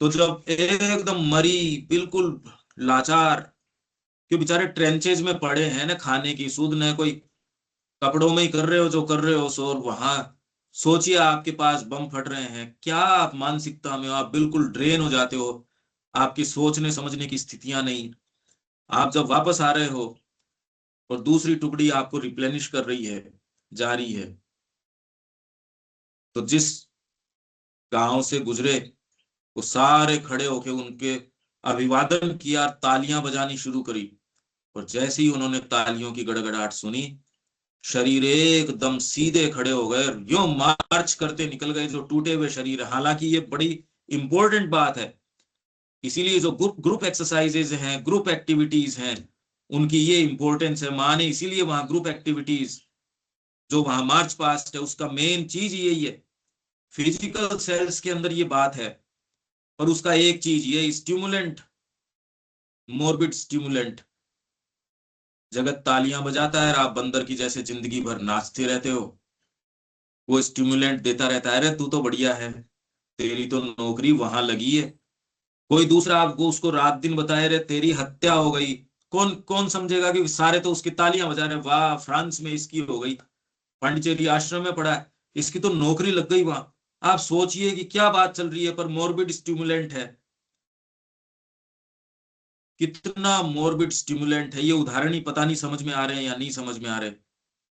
तो जब एकदम मरी, बिल्कुल लाचार, क्यों बेचारे ट्रेंचेज में पड़े हैं ना, खाने की सुध न कोई, कपड़ों में ही कर रहे हो जो कर रहे हो सो, और वहां सोचिए आपके पास बम फट रहे हैं, क्या आप मानसिकता में हो, आप बिल्कुल ड्रेन हो जाते हो, आपकी सोचने समझने की स्थितियां नहीं। आप जब वापस आ रहे हो और दूसरी टुकड़ी आपको रिप्लेनिश कर रही है, जा रही है, तो जिस गांव से गुजरे वो सारे खड़े होके उनके अभिवादन किया, तालियां बजानी शुरू करी। और जैसे ही उन्होंने तालियों की गड़गड़ाहट सुनी, शरीर एकदम सीधे खड़े हो गए, यो मार्च करते निकल गए जो टूटे हुए शरीर। हालांकि ये बड़ी इंपॉर्टेंट बात है, इसीलिए जो ग्रुप एक्सरसाइजेज हैं, ग्रुप एक्टिविटीज हैं, उनकी ये इंपॉर्टेंस है। माँ ने इसीलिए वहां ग्रुप एक्टिविटीज, जो वहां मार्च पास्ट है, उसका मेन चीज यही है। फिजिकल सेल्स के अंदर ये बात है, पर उसका एक चीज ये स्टिमुलेंट, मोर्बिड स्टिमुलेंट, जगत तालियां बजाता है और आप बंदर की जैसे जिंदगी भर नाचते रहते हो, वो स्टिमुलेंट देता रहता है, अरे तू तो बढ़िया है, तेरी तो नौकरी वहां लगी है। कोई दूसरा आपको उसको रात दिन बताए रहे तेरी हत्या हो गई, कौन कौन समझेगा कि सारे तो उसकी तालियां बजा रहे, वाह फ्रांस में इसकी हो गई, पांडिचेरी आश्रम में पड़ा है, इसकी तो नौकरी लग गई वहां। आप सोचिए कि क्या बात चल रही है, पर मोर्बिड स्टिमुलेंट है। कितना मोर्बिड स्टिमुलेंट है ये, उदाहरण ही पता नहीं समझ में आ रहे हैं या नहीं समझ में आ रहे।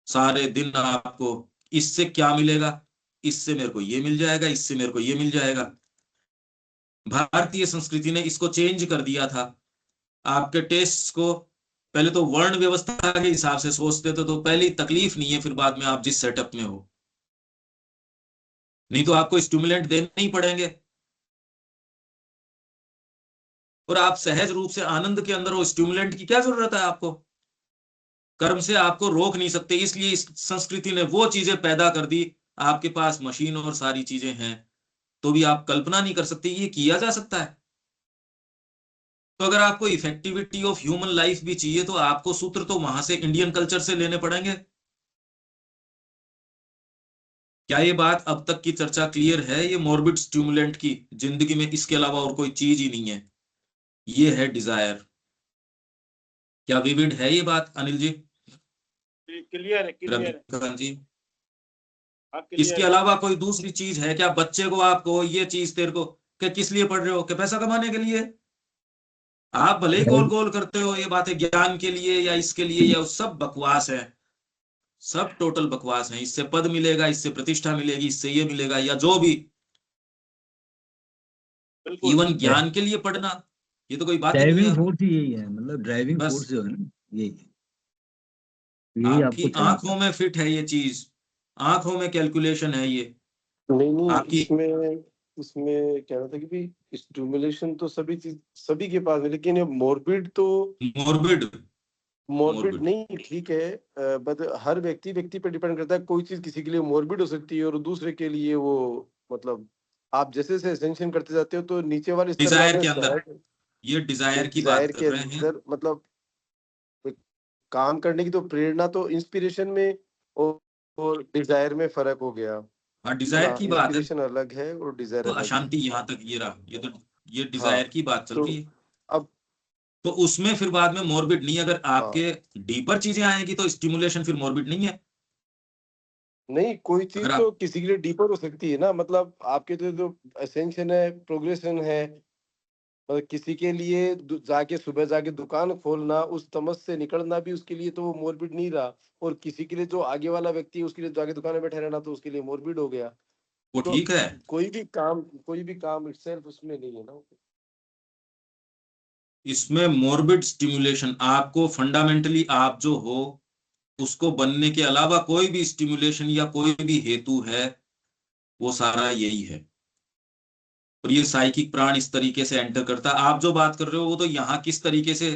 सारे दिन आपको इससे क्या मिलेगा, इससे मेरे को ये मिल जाएगा, इससे मेरे को ये मिल जाएगा। भारतीय संस्कृति ने इसको चेंज कर दिया था। आपके टेस्ट को पहले तो वर्ण व्यवस्था के हिसाब से सोचते थे, तो पहली तकलीफ नहीं है, फिर बाद में आप जिस सेटअप में हो, नहीं तो आपको स्टिमुलेंट देने ही पड़ेंगे। और आप सहज रूप से आनंद के अंदर हो, स्टिमुलेंट की क्या जरूरत है आपको। कर्म से आपको रोक नहीं सकते, इसलिए इस संस्कृति ने वो चीजें पैदा कर दी। आपके पास मशीन और सारी चीजें हैं, तो भी आप कल्पना नहीं कर सकते ये किया जा सकता है। तो अगर आपको इफेक्टिविटी ऑफ ह्यूमन लाइफ भी चाहिए, तो आपको सूत्र तो वहां से इंडियन कल्चर से लेने पड़ेंगे। क्या ये बात अब तक की चर्चा क्लियर है? ये मॉर्बिड स्टिमुलेंट की जिंदगी में इसके अलावा और कोई चीज ही नहीं है, ये है डिजायर। क्या विविड है ये बात अनिल जी? क्लियर है, क्लियर है, रविकांत जी, हाँ इसके क्लियर है। अलावा कोई दूसरी चीज है क्या? बच्चे को आपको ये चीज तेरे को कि किस लिए पढ़ रहे हो, कि पैसा कमाने के लिए? आप भले ही गोल गोल करते हो ये बातें, ज्ञान के लिए या इसके लिए, या सब बकवास है, सब टोटल बकवास है। इससे पद मिलेगा, इससे प्रतिष्ठा मिलेगी, इससे ये मिलेगा, या जो भी, बिल्कुल इवन ज्ञान के लिए पढ़ना, ये तो कोई बात ही नहीं है ड्राइविंग आप। फोर्स ही यही है, मतलब ड्राइविंग बस फोर्स जो है ना, यही है, यही आपको आपकी चलाता आंखों है। में फिट है ये चीज, आंखों में कैलकुलेशन है ये नहीं नहीं, आपकी। इसमें इसमें कह रहा था कि भाई स्टिमुलेशन तो सभी चीज सभी के पास है, लेकिन ये मोर्बिड तो मोर्बिड, मोर्बिड मोर्बिड नहीं, ठीक है, बट हर व्यक्ति व्यक्ति पे डिपेंड करता है। कोई चीज किसी के लिए मोर्बिड हो सकती है और दूसरे के लिए वो, मतलब आप जैसे जैसे एसेंशन करते जाते हो तो नीचे वाले स्तर डिजायर वाले के अंदर, सहज ये डिजायर की डिजायर बात कर के रहे हैं। अंदर, मतलब काम करने की तो प्रेरणा तो इंस्पिरेशन में और डिजायर में फर्क हो गया। हाँ डिजायर की बात है। इंस्पिरेशन अलग है और डिजायर तो अलग है। अशांति यहाँ तक ये रहा, ये डिजायर की बात चल तो रही है। अब तो उसमें फिर बाद में मोरबिड नहीं, अगर आपके डीपर चीजें आएंगी तो स्टिमुलेशन फिर मोरबिड नहीं है। नहीं, कोई चीज अगर तो आप किसी के लिए डीपर हो सकती है ना, मतलब आपके जो असेंशन है, प्रोग्रेशन है, मतलब किसी के लिए जाके सुबह जाके दुकान खोलना, उस तमस से निकलना भी उसके लिए तो वो मोरबिड नहीं रहा। और किसी के लिए जो आगे वाला व्यक्ति है उसके लिए जाके दुकान में बैठे रहना तो उसके लिए मोरबिड हो गया। वो तो ठीक है, कोई भी काम इटसेल्फ उसमें नहीं है ना। इसमें मोरबिड स्टिमुलेशन आपको फंडामेंटली आप जो हो उसको बनने के अलावा कोई भी स्टिमुलेशन या कोई भी हेतु है, वो सारा यही है। और ये साइकिक प्राण इस तरीके से एंटर करता है। आप जो बात कर रहे हो वो तो यहाँ किस तरीके से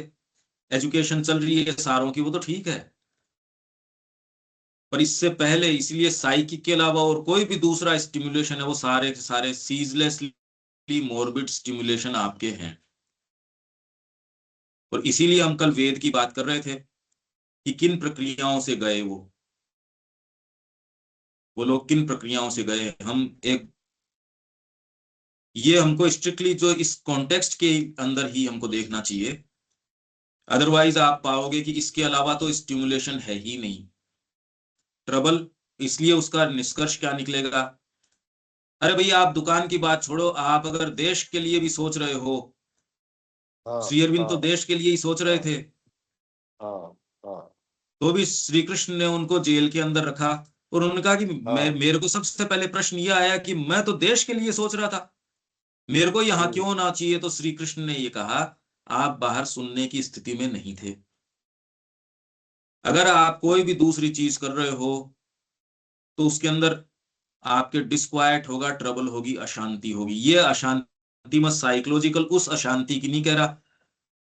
एजुकेशन चल रही है सारों की, वो तो ठीक है, पर इससे पहले इसलिए साइकिक के अलावा और कोई भी दूसरा स्टिमुलेशन है वो सारे के सारे सीजलेसली मोरबिड स्टिमुलेशन आपके हैं। और इसीलिए हम कल वेद की बात कर रहे थे कि किन प्रक्रियाओं से गए वो लोग किन प्रक्रियाओं से गए। हम एक ये हमको स्ट्रिक्टली जो इस कॉन्टेक्स्ट के अंदर ही हमको देखना चाहिए, अदरवाइज आप पाओगे कि इसके अलावा तो स्टिमुलेशन है ही नहीं। ट्रबल, इसलिए उसका निष्कर्ष क्या निकलेगा? अरे भैया आप दुकान की बात छोड़ो, आप अगर देश के लिए भी सोच रहे हो, हाँ श्री अरविंद तो हाँ देश के लिए ही सोच रहे हाँ थे, हाँ हाँ तो भी श्री कृष्ण ने उनको जेल के अंदर रखा और उन्होंने कहा कि हाँ। मेरे को सबसे पहले प्रश्न ये आया कि मैं तो देश के लिए सोच रहा था, मेरे को यहाँ हम्म, क्यों ना चाहिए। तो श्री कृष्ण ने ये कहा, आप बाहर सुनने की स्थिति में नहीं थे। अगर आप कोई भी दूसरी चीज कर रहे हो तो उसके अंदर आपके डिस्क्वाइट होगा, ट्रबल होगी, अशांति होगी। ये अशांति मत साइकोलॉजिकल उस अशांति की नहीं कह रहा,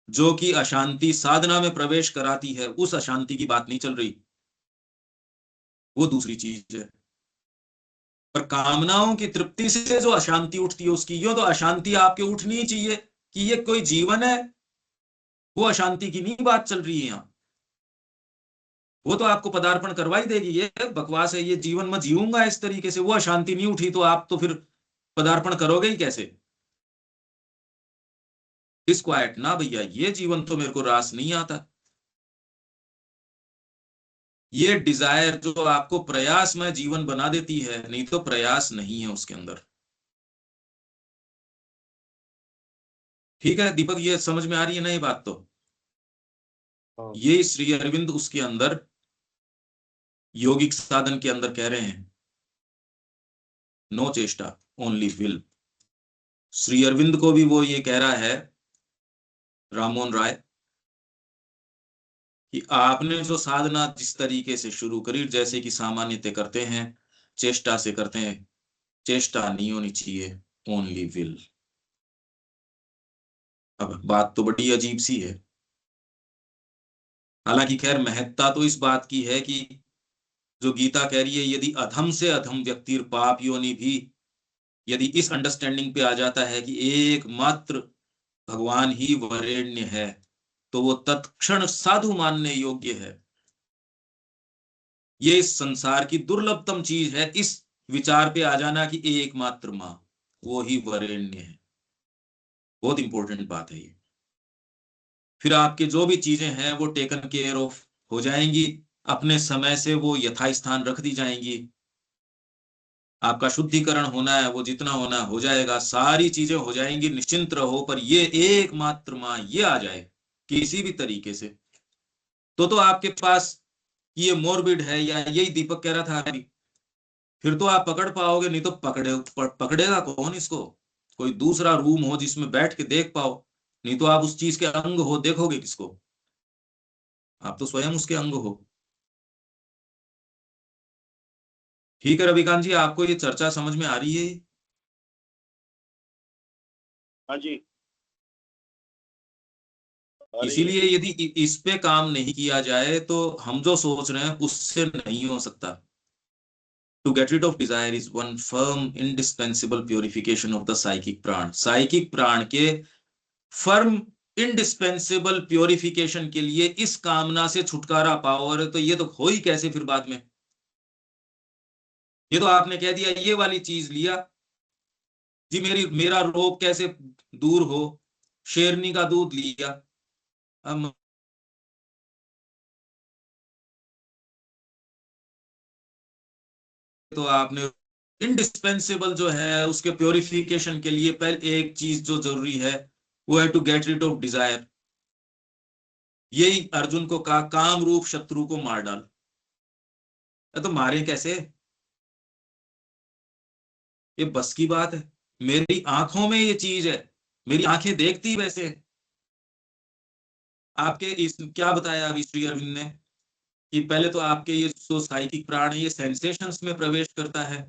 जो कि अशांति साधना में प्रवेश कराती है, उस अशांति की बात नहीं चल रही, वो दूसरी चीज है। पर कामनाओं की तृप्ति से जो अशांति उठती है उसकी, यो तो अशांति आपके उठनी ही चाहिए कि ये कोई जीवन है, वो अशांति की नहीं बात चल रही है यहाँ। वो तो आपको पदार्पण करवा ही देगी, ये बकवास है, ये जीवन में जीऊंगा इस तरीके से, वो अशांति नहीं उठी तो आप तो फिर पदार्पण करोगे ही कैसे? डिस्क्वाइट ना भैया, ये जीवन तो मेरे को रास नहीं आता। ये डिजायर जो आपको प्रयास में जीवन बना देती है, नहीं तो प्रयास नहीं है उसके अंदर। ठीक है दीपक, ये समझ में आ रही है ना ये बात? तो हाँ। ये श्री अरविंद उसके अंदर यौगिक साधन के अंदर कह रहे हैं, नो चेष्टा ओनली विल। श्री अरविंद को भी वो ये कह रहा है, राममोहन राय, कि आपने जो साधना जिस तरीके से शुरू करी, जैसे कि सामान्यतः करते हैं, चेष्टा से करते हैं, चेष्टा नहीं होनी चाहिए, ओनली विल। अब बात तो बड़ी अजीब सी है। हालांकि खैर महत्ता तो इस बात की है कि जो गीता कह रही है, यदि अधम से अधम व्यक्ति पाप योनि भी यदि इस अंडरस्टैंडिंग पे आ जाता है कि एकमात्र भगवान ही वरेण्य है, तो वो तत्क्षण साधु मानने योग्य है। ये इस संसार की दुर्लभतम चीज है, इस विचार पे आ जाना कि एकमात्र माँ वो ही वरेण्य है। बहुत इंपॉर्टेंट बात है ये। फिर आपके जो भी चीजें हैं वो टेकन केयर ऑफ हो जाएंगी, अपने समय से वो यथास्थान रख दी जाएंगी। आपका शुद्धिकरण होना है, वो जितना होना हो जाएगा, सारी चीजें हो जाएंगी, निश्चिंत रहो। पर ये एकमात्र माँ ये आ जाए किसी भी तरीके से, तो आपके पास ये मोरबिड है, या यही दीपक कह रहा था अभी, फिर तो आप पकड़ पाओगे। नहीं तो पकड़ेगा कौन इसको? कोई दूसरा रूम हो जिसमें बैठ के देख पाओ, नहीं तो आप उस चीज के अंग हो, देखोगे किसको? आप तो स्वयं उसके अंग हो। ठीक है रविकांत जी, आपको ये चर्चा समझ में आ रही है? हाँ जी, आ रही है। इसीलिए यदि इस पे काम नहीं किया जाए तो हम जो सोच रहे हैं उससे नहीं हो सकता। To get rid of desire is one firm indispensable purification of the psychic प्राण। साइकिक प्राण के फर्म इंडिस्पेंसिबल प्योरिफिकेशन के लिए इस कामना से छुटकारा पाओ। और तो ये तो हो ही कैसे फिर बाद में? ये तो आपने कह दिया, ये वाली चीज लिया जी, मेरा रोग कैसे दूर हो। शेरनी का दूध लिया, अब तो आपने इंडिस्पेंसेबल जो है उसके प्योरिफिकेशन के लिए पहले एक चीज जो जरूरी है वो है to get rid of desire. यही अर्जुन को कहा, काम रूप शत्रु को मार डाल। तो मारे कैसे? ये बस की बात है? मेरी आंखों में ये चीज है, मेरी आंखें देखती वैसे। आपके इस क्या बताया अभी श्री अरविंद ने कि पहले तो आपके ये जो साइकिक प्राण है ये सेंसेशंस में प्रवेश करता है,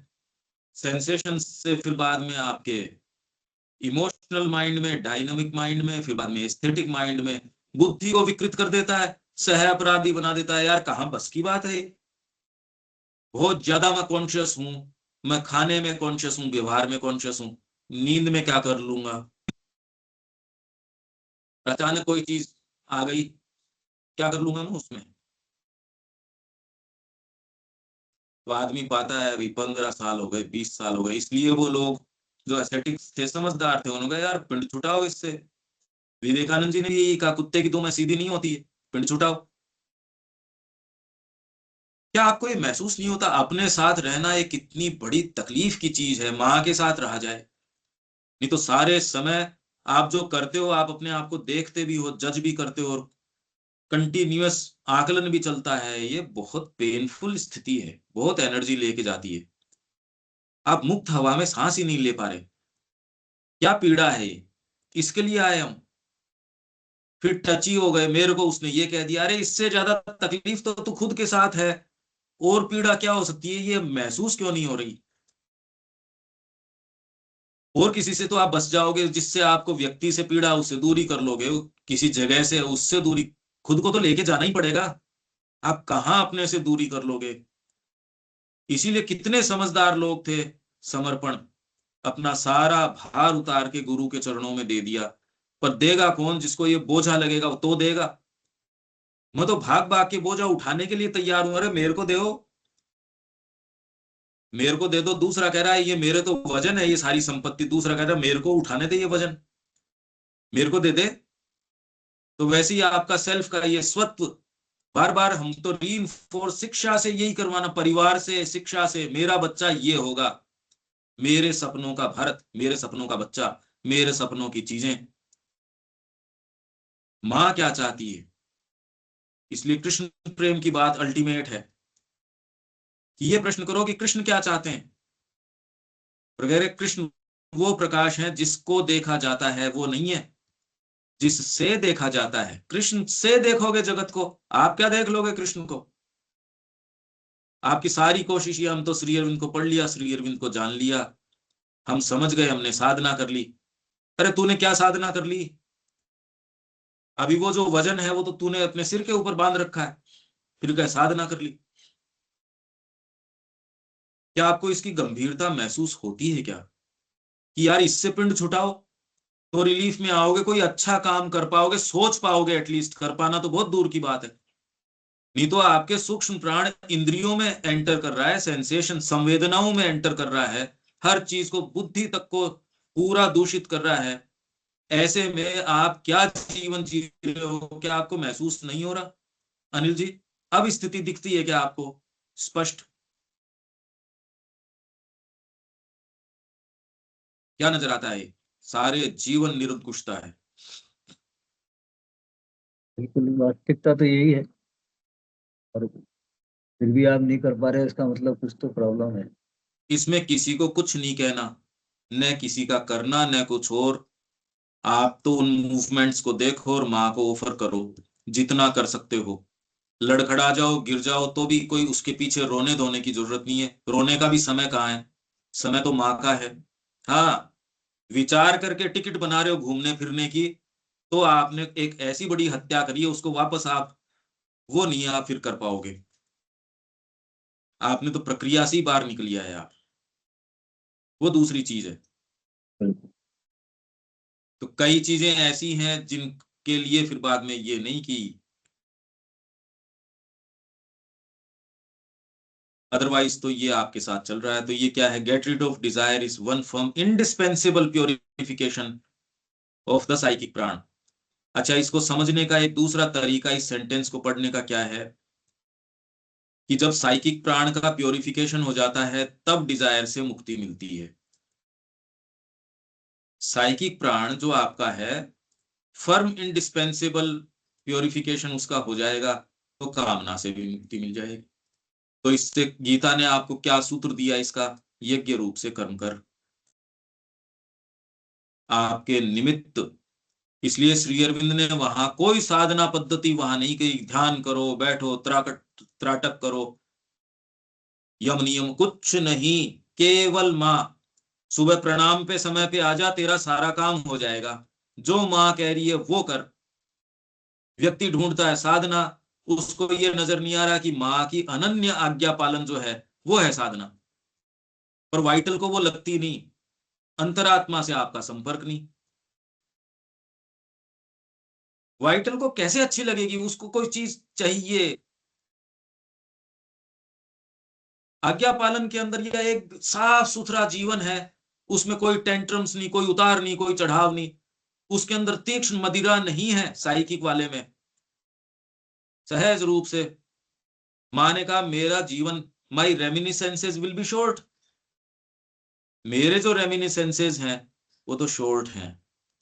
सेंसेशंस से फिर बाद में आपके इमोशनल माइंड में, डायनामिक माइंड में, फिर बाद में एस्थेटिक माइंड में, बुद्धि को विकृत कर देता है, सह अपराधी बना देता है। यार कहां बस की बात है? बहुत ज्यादा मैं कॉन्शियस हूं, मैं खाने में कॉन्शियस हूं, व्यवहार में कॉन्शियस हूं, नींद में क्या कर लूंगा, अचानक कोई चीज आ गई, क्या कर लूंगा मैं उसमें? तो आदमी पाता है अभी 15 साल हो गए, 20 साल हो गए, इसलिए वो लोग जो एस्थेटिक्स थे, समझदार थे, उन्होंने कहा यार पिंड छुटाओ इससे। विवेकानंद जी ने यही कहा, कुत्ते की दुम सीधी नहीं होती है, पिंड छुटाओ। क्या आपको ये महसूस नहीं होता अपने साथ रहना एक कितनी बड़ी तकलीफ की चीज है? माँ के साथ रहा जाए, नहीं तो सारे समय आप जो करते हो, आप अपने आप को देखते भी हो, जज भी करते हो, और कंटिन्यूअस आकलन भी चलता है। ये बहुत पेनफुल स्थिति है, बहुत एनर्जी लेके जाती है। आप मुक्त हवा में सांस ही नहीं ले पा रहे। क्या पीड़ा है ये? इसके लिए आए हम, फिर टची हो गए। मेरे को उसने ये कह दिया, अरे इससे ज्यादा तकलीफ तो तू खुद के साथ है, और पीड़ा क्या हो सकती है? ये महसूस क्यों नहीं हो रही? और किसी से तो आप बस जाओगे, जिससे आपको व्यक्ति से पीड़ा, उससे दूरी कर लोगे, किसी जगह से उससे दूरी। खुद को तो लेके जाना ही पड़ेगा। आप कहाँ अपने से दूरी कर लोगे? इसीलिए कितने समझदार लोग थे, समर्पण, अपना सारा भार उतार के गुरु के चरणों में दे दिया। पर देगा कौन? जिसको ये बोझा लगेगा वो तो देगा। मैं तो भाग भाग के बोझा उठाने के लिए तैयार हूं, अरे मेरे को दो, मेरे को दे दो। दूसरा कह रहा है ये मेरे तो वजन है, ये सारी संपत्ति। दूसरा कह रहा है मेरे को उठाने दे ये वजन, मेरे को दे दे। तो वैसे ही आपका सेल्फ का ये स्वत्व, बार बार हम तो रीइंफोर्स शिक्षा से यही करवाना, परिवार से, शिक्षा से, मेरा बच्चा ये होगा, मेरे सपनों का भारत, मेरे सपनों का बच्चा, मेरे सपनों की चीजें। मां क्या चाहती है? इसलिए कृष्ण प्रेम की बात अल्टीमेट है कि ये प्रश्न करो कि कृष्ण क्या चाहते हैं। प्रगैर कृष्ण वो प्रकाश है जिसको देखा जाता है, वो नहीं है जिससे देखा जाता है। कृष्ण से देखोगे जगत को, आप क्या देख लोगे कृष्ण को? आपकी सारी कोशिश ये, हम तो श्री अरविंद को पढ़ लिया, श्री अरविंद को जान लिया, हम समझ गए, हमने साधना कर ली। अरे तूने क्या साधना कर ली? अभी वो जो वजन है वो तो तूने अपने सिर के ऊपर बांध रखा है, फिर क्या साधना कर ली? क्या आपको इसकी गंभीरता महसूस होती है क्या कि यार इससे पिंड छुटाओ तो रिलीफ में आओगे, कोई अच्छा काम कर पाओगे, सोच पाओगे? एटलीस्ट कर पाना तो बहुत दूर की बात है। नहीं तो आपके सूक्ष्म प्राण इंद्रियों में एंटर कर रहा है, सेंसेशन, संवेदनाओं में एंटर कर रहा है, हर चीज को, बुद्धि तक को पूरा दूषित कर रहा है। ऐसे में आप क्या जीवन जी रहे हो? क्या आपको महसूस नहीं हो रहा अनिल जी? अब स्थिति दिखती है क्या आपको स्पष्ट? क्या नजर आता है? सारे जीवन निरंकुशता है। बिल्कुल वास्तविकता तो यही है, और फिर भी आप नहीं कर पा रहे, इसका मतलब कुछ तो प्रॉब्लम है। इसमें किसी को कुछ नहीं कहना, न किसी का करना, न कुछ और। आप तो उन मूवमेंट्स को देखो और माँ को ऑफर करो जितना कर सकते हो। लड़खड़ा जाओ, गिर जाओ, तो भी कोई उसके पीछे रोने धोने की जरूरत नहीं है। रोने का भी समय कहाँ है? समय तो माँ का है। हाँ, विचार करके टिकट बना रहे हो घूमने फिरने की, तो आपने एक ऐसी बड़ी हत्या करी है, उसको वापस आप, वो नहीं आप फिर कर पाओगे। आपने तो प्रक्रिया से ही बाहर निकल लिया है आप, वो दूसरी चीज है। बिल्कुल। तो कई चीजें ऐसी हैं जिनके लिए फिर बाद में ये नहीं कि अदरवाइज तो ये आपके साथ चल रहा है। तो ये क्या है? Get rid of desire is one form indispensable purification. Of the psychic prana. अच्छा, इसको समझने का एक दूसरा तरीका इस सेंटेंस को पढ़ने का क्या है कि जब साइकिक प्राण का प्योरिफिकेशन हो जाता है तब डिजायर से मुक्ति मिलती है। साइकिक प्राण जो आपका है फर्म इंडिस्पेंसेबल प्योरिफिकेशन उसका हो जाएगा तो कामना से भी मुक्ति मिल जाएगी। तो इससे गीता ने आपको क्या सूत्र दिया इसका, यज्ञ रूप से कर्म कर आपके निमित्त। इसलिए श्री अरविंद ने वहां कोई साधना पद्धति वहां नहीं कही, ध्यान करो, बैठो, त्राटक करो, यम नियम कुछ नहीं, केवल माँ सुबह प्रणाम पे समय पे आ जा, तेरा सारा काम हो जाएगा। जो माँ कह रही है वो कर। व्यक्ति ढूंढता है साधना, उसको ये नजर नहीं आ रहा कि माँ की अनन्य आज्ञा पालन जो है वो है साधना, पर वाइटल को वो लगती नहीं, अंतरात्मा से आपका संपर्क नहीं। वाइटल को कैसे अच्छी लगेगी, उसको कोई चीज चाहिए। आज्ञा पालन के अंदर यह एक साफ सुथरा जीवन है, उसमें कोई टेंट्रम्स नहीं, कोई उतार नहीं, कोई चढ़ाव नहीं, उसके अंदर तीक्ष्ण मदिरा नहीं है। साइकिक वाले में सहज रूप से माने का मेरा जीवन, माई रेमिनिसेंसेस विल बी शॉर्ट, मेरे जो रेमिनिसेंसेस हैं वो तो शॉर्ट हैं,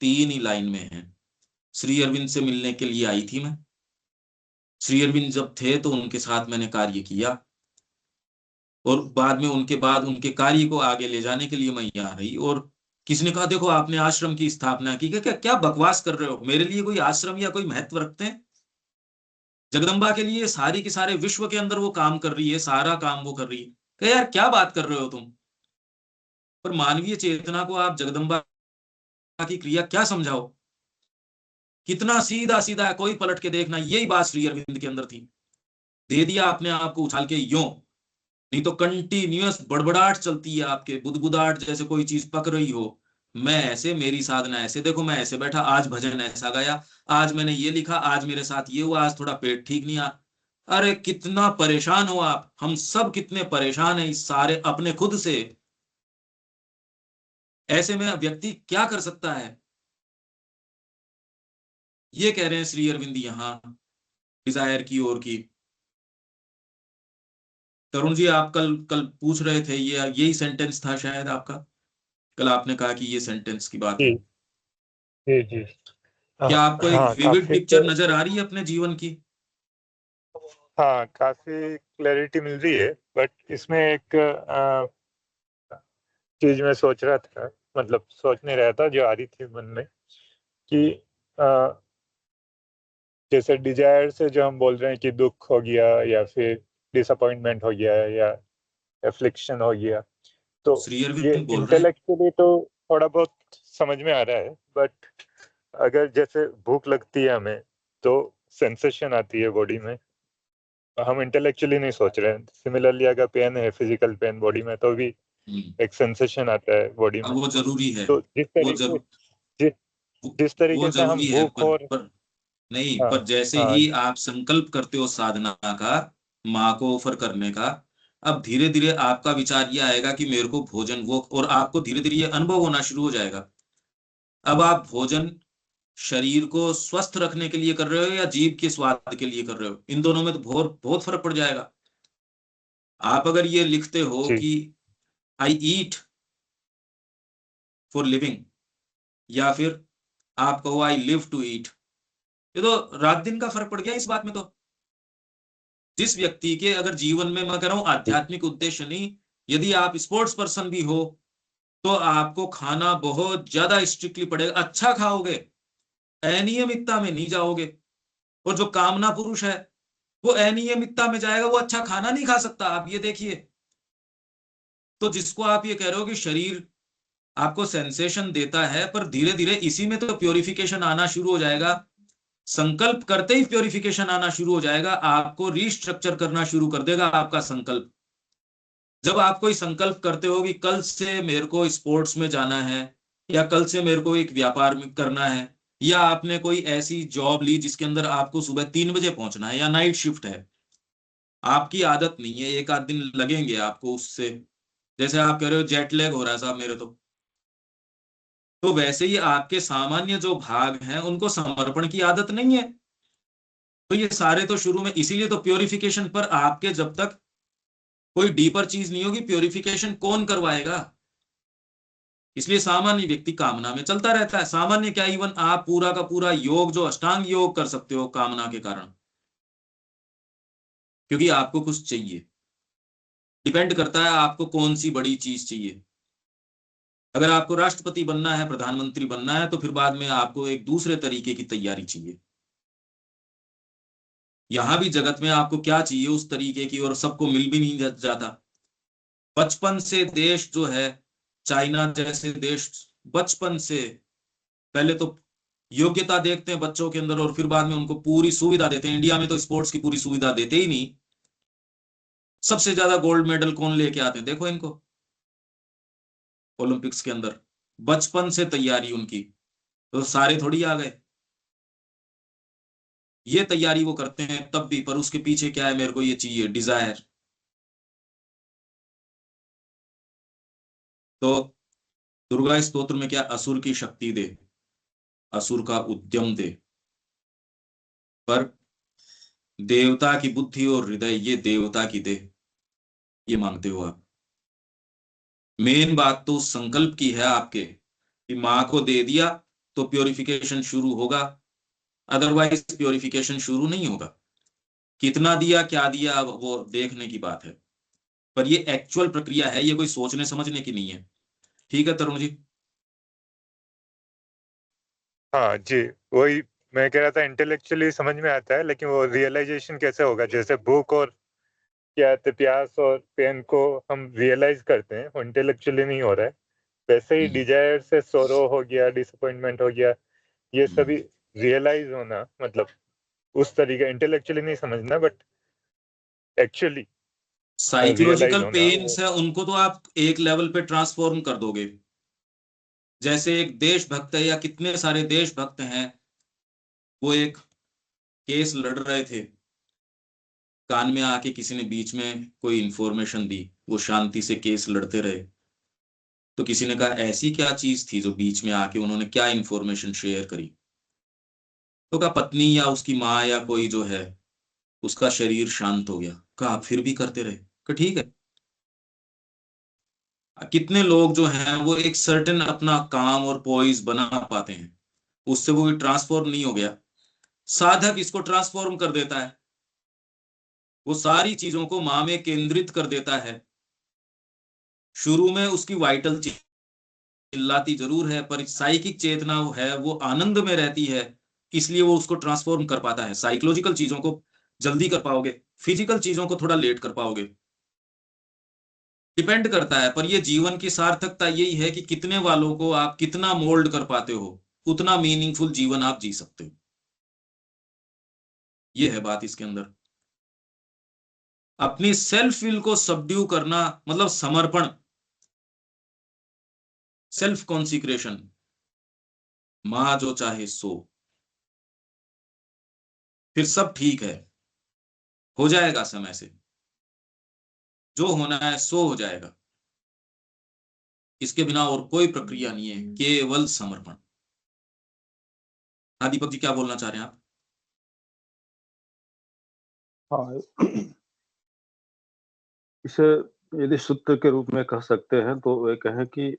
3 ही लाइन में हैं। श्री अरविंद से मिलने के लिए आई थी मैं, श्री अरविंद जब थे तो उनके साथ मैंने कार्य किया, और बाद में उनके बाद उनके कार्य को आगे ले जाने के लिए मैं यहाँ रही। और किसी ने कहा देखो आपने आश्रम की स्थापना की, क्या क्या बकवास कर रहे हो, मेरे लिए कोई आश्रम या कोई महत्व रखते हैं? जगदम्बा के लिए सारी के सारे विश्व के अंदर वो काम कर रही है, सारा काम वो कर रही है। कहा यार क्या बात कर रहे हो तुम, पर मानवीय चेतना को आप जगदम्बा की क्रिया क्या समझाओ, कितना सीधा सीधा है, कोई पलट के देखना। यही बात श्री अरविंद के अंदर थी। दे दिया अपने आप को उछाल के यूं, नहीं तो कंटिन्यूअस बड़बड़ाहट चलती है आपके, बुदबुदाहट जैसे कोई चीज पक रही हो। मैं ऐसे, मेरी साधना ऐसे, देखो मैं ऐसे बैठा, आज भजन ऐसा गाया, आज मैंने ये लिखा, आज मेरे साथ ये हुआ, आज थोड़ा पेट ठीक नहीं आ। अरे कितना परेशान हो आप, हम सब कितने परेशान हैं इस सारे अपने खुद से। ऐसे में व्यक्ति क्या कर सकता है? ये कह रहे हैं श्री अरविंद यहां डिजायर की ओर की। तरुण जी आप कल कल पूछ रहे थे, ये यही सेंटेंस था शायद आपका, कल आपने कहा कि ये सेंटेंस की बात है। जी जी जी। क्या आपको एक हाँ विविड काफी पिक्चर नजर आ रही है अपने जीवन की? हाँ काफी क्लैरिटी मिल रही है, बट इसमें एक चीज मैं सोच रहा था, मतलब सोच नहीं रहा था, जो आ रही थी मन में कि अ, जैसे डिजायर से जो हम बोल रहे हैं कि दुख हो गया या फिर डिसअपॉइंटमेंट हो गया या एफ्लिक्शन हो गया, तो श्री ये अरविंद बोल रहे हैं। इंटेलेक्चुअली तो थोड़ा बहुत समझ में आ रहा है, बट अगर जैसे भूख लगती है हमें तो सेंसेशन आती है बॉडी में, हम इंटेलेक्चुअली नहीं सोच रहे हैं। सिमिलरली अगर पेन है, फिजिकल पेन बॉडी में, तो भी एक सेंसेशन आता है बॉडी में। अब वो जरूरी है, तो जिस वो तरीके जरूर जिस जिस वो तरीके से हम जरूरी है, भूख और पर नहीं, हाँ पर जैसे हाँ ही आप संकल्प करते हो साधना का, माँ को ऑफर करने का, अब धीरे धीरे आपका विचार ये आएगा कि मेरे को भोजन वो, और आपको धीरे धीरे ये अनुभव होना शुरू हो जाएगा। अब आप भोजन शरीर को स्वस्थ रखने के लिए कर रहे हो या जीभ के स्वाद के लिए कर रहे हो, इन दोनों में तो बहुत बहुत फर्क पड़ जाएगा। आप अगर ये लिखते हो जी कि आई ईट फॉर लिविंग, या फिर आप कहो आई लिव टू ईट, ये तो रात दिन का फर्क पड़ गया इस बात में। तो जिस व्यक्ति के अगर जीवन में, मैं कह रहा हूं आध्यात्मिक उद्देश्य नहीं, यदि आप स्पोर्ट्स पर्सन भी हो तो आपको खाना बहुत ज्यादा स्ट्रिक्टली पड़ेगा, अच्छा खाओगे, अनियमितता में नहीं जाओगे। और जो कामना पुरुष है वो अनियमितता में जाएगा, वो अच्छा खाना नहीं खा सकता, आप ये देखिए। तो जिसको आप ये कह रहे हो कि शरीर आपको सेंसेशन देता है, पर धीरे धीरे इसी में तो प्योरिफिकेशन आना शुरू हो जाएगा। संकल्प करते ही प्योरिफिकेशन आना शुरू हो जाएगा, आपको रीस्ट्रक्चर करना शुरू कर देगा आपका संकल्प। जब आप कोई संकल्प करते हो कि कल से मेरे को स्पोर्ट्स में जाना है, या कल से मेरे को एक व्यापार में करना है, या आपने कोई ऐसी जॉब ली जिसके अंदर आपको सुबह 3 बजे पहुंचना है, या नाइट शिफ्ट है, आपकी आदत नहीं है, एक आध दिन लगेंगे आपको उससे। जैसे आप कह रहे हो जेट लैग हो रहा है साहब मेरे तो, तो वैसे ही आपके सामान्य जो भाग हैं उनको समर्पण की आदत नहीं है। तो ये सारे तो शुरू में, इसीलिए तो प्योरिफिकेशन पर आपके जब तक कोई डीपर चीज नहीं होगी, प्योरिफिकेशन कौन करवाएगा? इसलिए सामान्य व्यक्ति कामना में चलता रहता है। सामान्य क्या, इवन आप पूरा का पूरा योग जो अष्टांग योग कर सकते हो कामना के कारण, क्योंकि आपको कुछ चाहिए। डिपेंड करता है आपको कौन सी बड़ी चीज चाहिए। अगर आपको राष्ट्रपति बनना है, प्रधानमंत्री बनना है, तो फिर बाद में आपको एक दूसरे तरीके की तैयारी चाहिए। यहां भी जगत में आपको क्या चाहिए उस तरीके की, और सबको मिल भी नहीं जाता। बचपन से देश जो है, चाइना जैसे देश बचपन से पहले तो योग्यता देखते हैं बच्चों के अंदर और फिर बाद में उनको पूरी सुविधा देते हैं। इंडिया में तो स्पोर्ट्स की पूरी सुविधा देते ही नहीं। सबसे ज्यादा गोल्ड मेडल कौन लेके आते हैं, देखो इनको ओलंपिक्स के अंदर। बचपन से तैयारी उनकी, तो सारे थोड़ी आ गए। ये तैयारी वो करते हैं तब भी, पर उसके पीछे क्या है, मेरे को ये चाहिए, डिजायर। तो दुर्गा स्तोत्र में क्या, असुर की शक्ति दे, असुर का उद्यम दे, पर देवता की बुद्धि और हृदय ये देवता की दे, ये मांगते हो आप। मेन बात तो संकल्प की है आपके, कि मां को दे दिया तो प्योरिफिकेशन शुरू होगा, अदरवाइज प्योरिफिकेशन शुरू नहीं होगा। कितना दिया क्या दिया अब वो देखने की बात है, पर ये एक्चुअल प्रक्रिया है, ये कोई सोचने समझने की नहीं है। ठीक है तरुण जी? हाँ जी, वही मैं कह रहा था, इंटेलेक्चुअली समझ में आता है, लेकिन वो रियलाइजेशन कैसे होगा? जैसे भूख और क्या कहते, प्यास और पेन को हम रियलाइज करते हैं, वो इंटेलेक्चुअली नहीं हो रहा है। वैसे ही डिजायर से सोरो हो गया, डिसअपॉइंटमेंट हो गया, ये सभी रियलाइज होना, मतलब उस तरीके इंटेलेक्चुअली नहीं समझना, बट एक्चुअली साइकोलॉजिकल पेन्स है, उनको तो आप एक लेवल पे ट्रांसफॉर्म कर दोगे। जैसे एक देशभक्त है, या कितने सारे देशभक्त हैं, वो एक केस लड़ रहे थे, कान में आके किसी ने बीच में कोई इंफॉर्मेशन दी, वो शांति से केस लड़ते रहे। तो किसी ने कहा ऐसी क्या चीज थी जो बीच में आके उन्होंने क्या इंफॉर्मेशन शेयर करी? तो कहा पत्नी या उसकी माँ या कोई जो है, उसका शरीर शांत हो गया। कहा आप फिर भी करते रहे? कहा ठीक है। कितने लोग जो हैं वो एक सर्टेन अपना काम और पोइज बना पाते हैं, उससे वो ट्रांसफॉर्म नहीं हो गया। साधक इसको ट्रांसफॉर्म कर देता है, वो सारी चीजों को मां में केंद्रित कर देता है। शुरू में उसकी वाइटल चिल्लाती जरूर है, पर साइकिक चेतना वो है, वो आनंद में रहती है, इसलिए वो उसको ट्रांसफॉर्म कर पाता है। साइकोलॉजिकल चीजों को जल्दी कर पाओगे, फिजिकल चीजों को थोड़ा लेट कर पाओगे, डिपेंड करता है। पर ये जीवन की सार्थकता यही है कि कितने वालों को आप कितना मोल्ड कर पाते हो, उतना मीनिंगफुल जीवन आप जी सकते हो। ये है बात इसके अंदर। अपनी सेल्फ विल को सबड्यू करना मतलब समर्पण, सेल्फ कॉन्सिक्रेशन। मां जो चाहे सो, फिर सब ठीक है, हो जाएगा समय से, जो होना है सो हो जाएगा। इसके बिना और कोई प्रक्रिया नहीं है, केवल समर्पण। हाँ दीपक जी, क्या बोलना चाह रहे हैं आप? हाँ, इसे यदि सूत्र के रूप में कह सकते हैं तो वे कहें कि